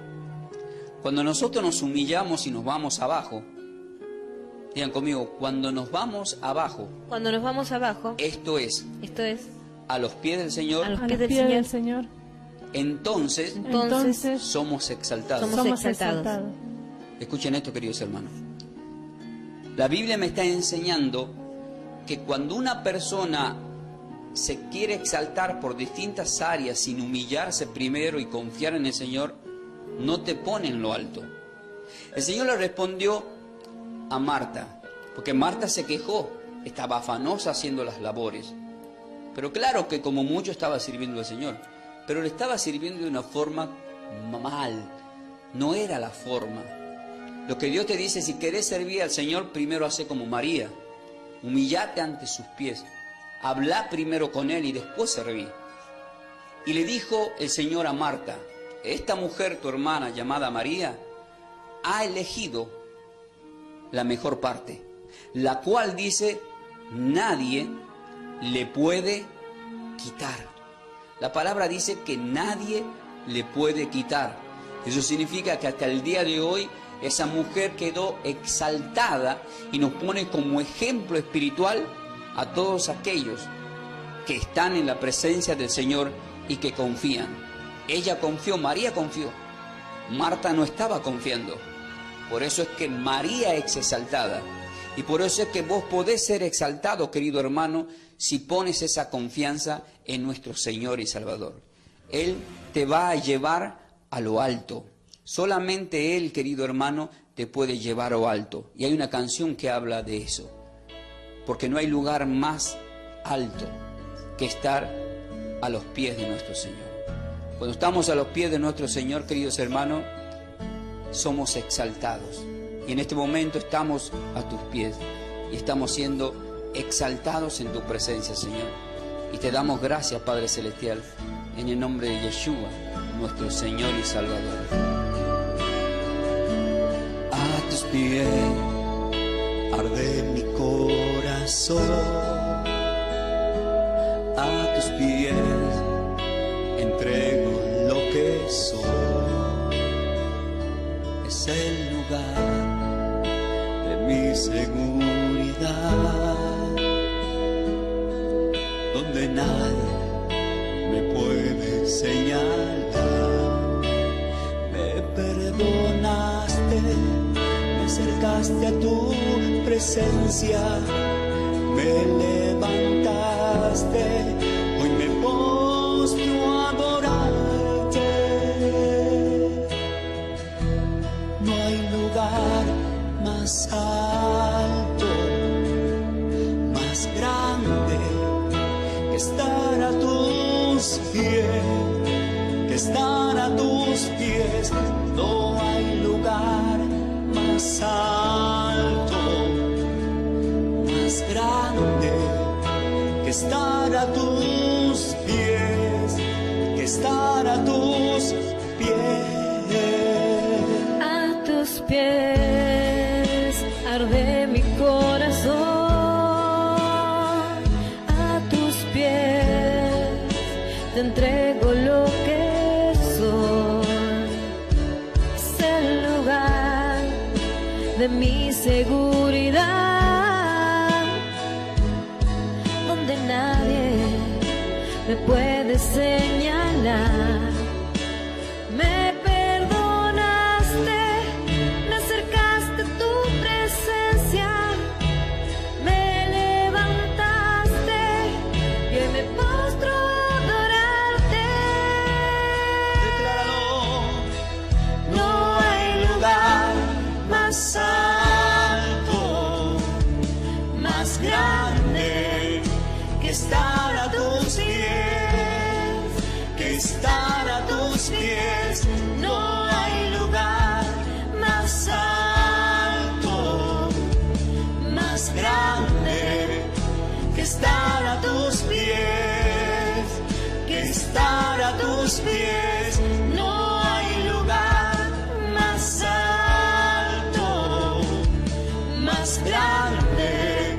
cuando nosotros nos humillamos y nos vamos abajo, digan conmigo, cuando nos vamos abajo, esto es a los pies del Señor, entonces somos exaltados. Escuchen esto, queridos hermanos. La Biblia me está enseñando que cuando una persona se quiere exaltar por distintas áreas sin humillarse primero y confiar en el Señor, no te pone en lo alto. El Señor le respondió a Marta, porque Marta se quejó, estaba afanosa haciendo las labores. Pero claro que como mucho estaba sirviendo al Señor, pero le estaba sirviendo de una forma mal, no era la forma. Lo que Dios te dice, si querés servir al Señor, primero hace como María. Humillate ante sus pies. Habla primero con Él y después serví. Y le dijo el Señor a Marta, esta mujer, tu hermana llamada María, ha elegido la mejor parte, la cual dice, nadie le puede quitar. La palabra dice que nadie le puede quitar. Eso significa que hasta el día de hoy esa mujer quedó exaltada y nos pone como ejemplo espiritual a todos aquellos que están en la presencia del Señor y que confían. Ella confió, María confió. Marta no estaba confiando. Por eso es que María es exaltada. Y por eso es que vos podés ser exaltado, querido hermano, si pones esa confianza en nuestro Señor y Salvador. Él te va a llevar a lo alto. Solamente Él, querido hermano, te puede llevar a lo alto. Y hay una canción que habla de eso. Porque no hay lugar más alto que estar a los pies de nuestro Señor. Cuando estamos a los pies de nuestro Señor, queridos hermanos, somos exaltados. Y en este momento estamos a tus pies y estamos siendo exaltados en tu presencia, Señor. Y te damos gracias, Padre Celestial, en el nombre de Yeshua, nuestro Señor y Salvador. A tus pies arde mi corazón, a tus pies entrego lo que soy. Es el lugar de mi seguridad, donde nadie me puede señalar. Me perdonaste, me acercaste a tu presencia, me levantaste, hoy me postro a adorarte. No hay lugar más alto, más grande que estar a tus pies, que estar a tus pies. No hay lugar más alto, más grande que estar a tus pies, que estar a tus pies. A tus pies arde mi corazón, a tus pies te entrego lo que soy. Es el lugar de mi seguridad, donde nadie me puede señalar. Me perdonaste, me acercaste a tu presencia, me levantaste y hoy me postro a adorarte. Decláralo. No hay lugar más alto, más grande que estar a tus pies, que estar a tus pies. No hay lugar más alto, más grande que estar a tus pies, que estar a tus pies. No hay lugar más alto, más grande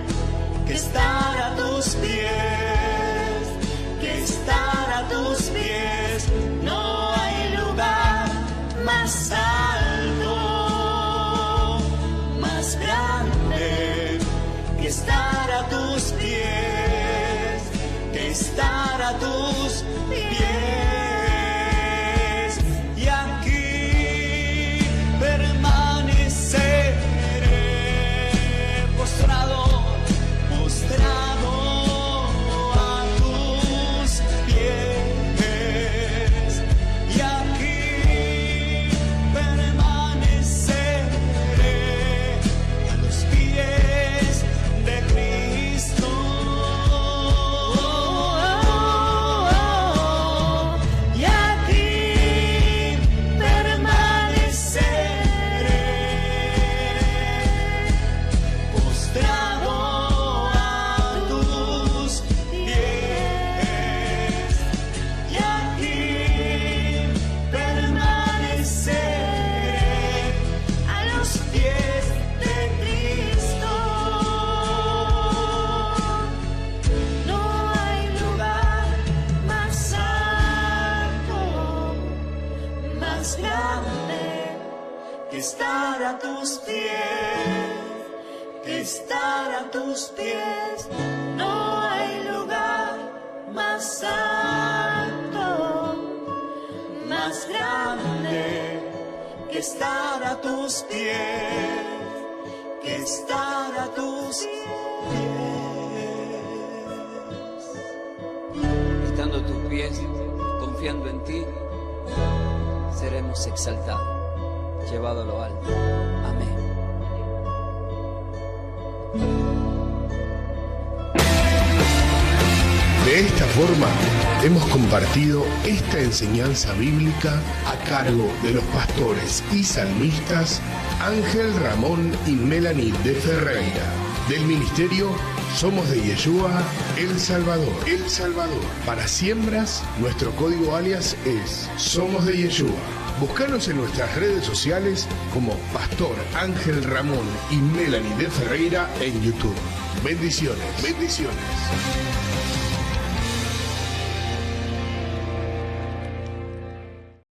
que estar a tus pies, que estar a tus pies. No hay lugar más alto, más grande que estar a tus pies, que estar a tus pies. Y aquí permaneceré postrado, postrado a tus pies. Y aquí permaneceré a los pies de Cristo. Y aquí permaneceré postrado a tus pies. Y aquí permaneceré a los pies de Cristo. No hay lugar más alto, más grande que estar a tus pies, que estar a tus pies. No hay lugar más alto, más grande que estar a tus pies, que estar a tus pies. Estando a tus pies, confiando en ti, seremos exaltados, llevados a lo alto. Amén. De esta forma, hemos compartido esta enseñanza bíblica a cargo de los pastores y salmistas Ángel Ramón y Melanie de Ferreira, del ministerio Somos de Yeshua, El Salvador. El Salvador. Para siembras, nuestro código alias es Somos de Yeshua. Búscanos en nuestras redes sociales como Pastor Ángel Ramón y Melanie de Ferreira en YouTube. Bendiciones. Bendiciones.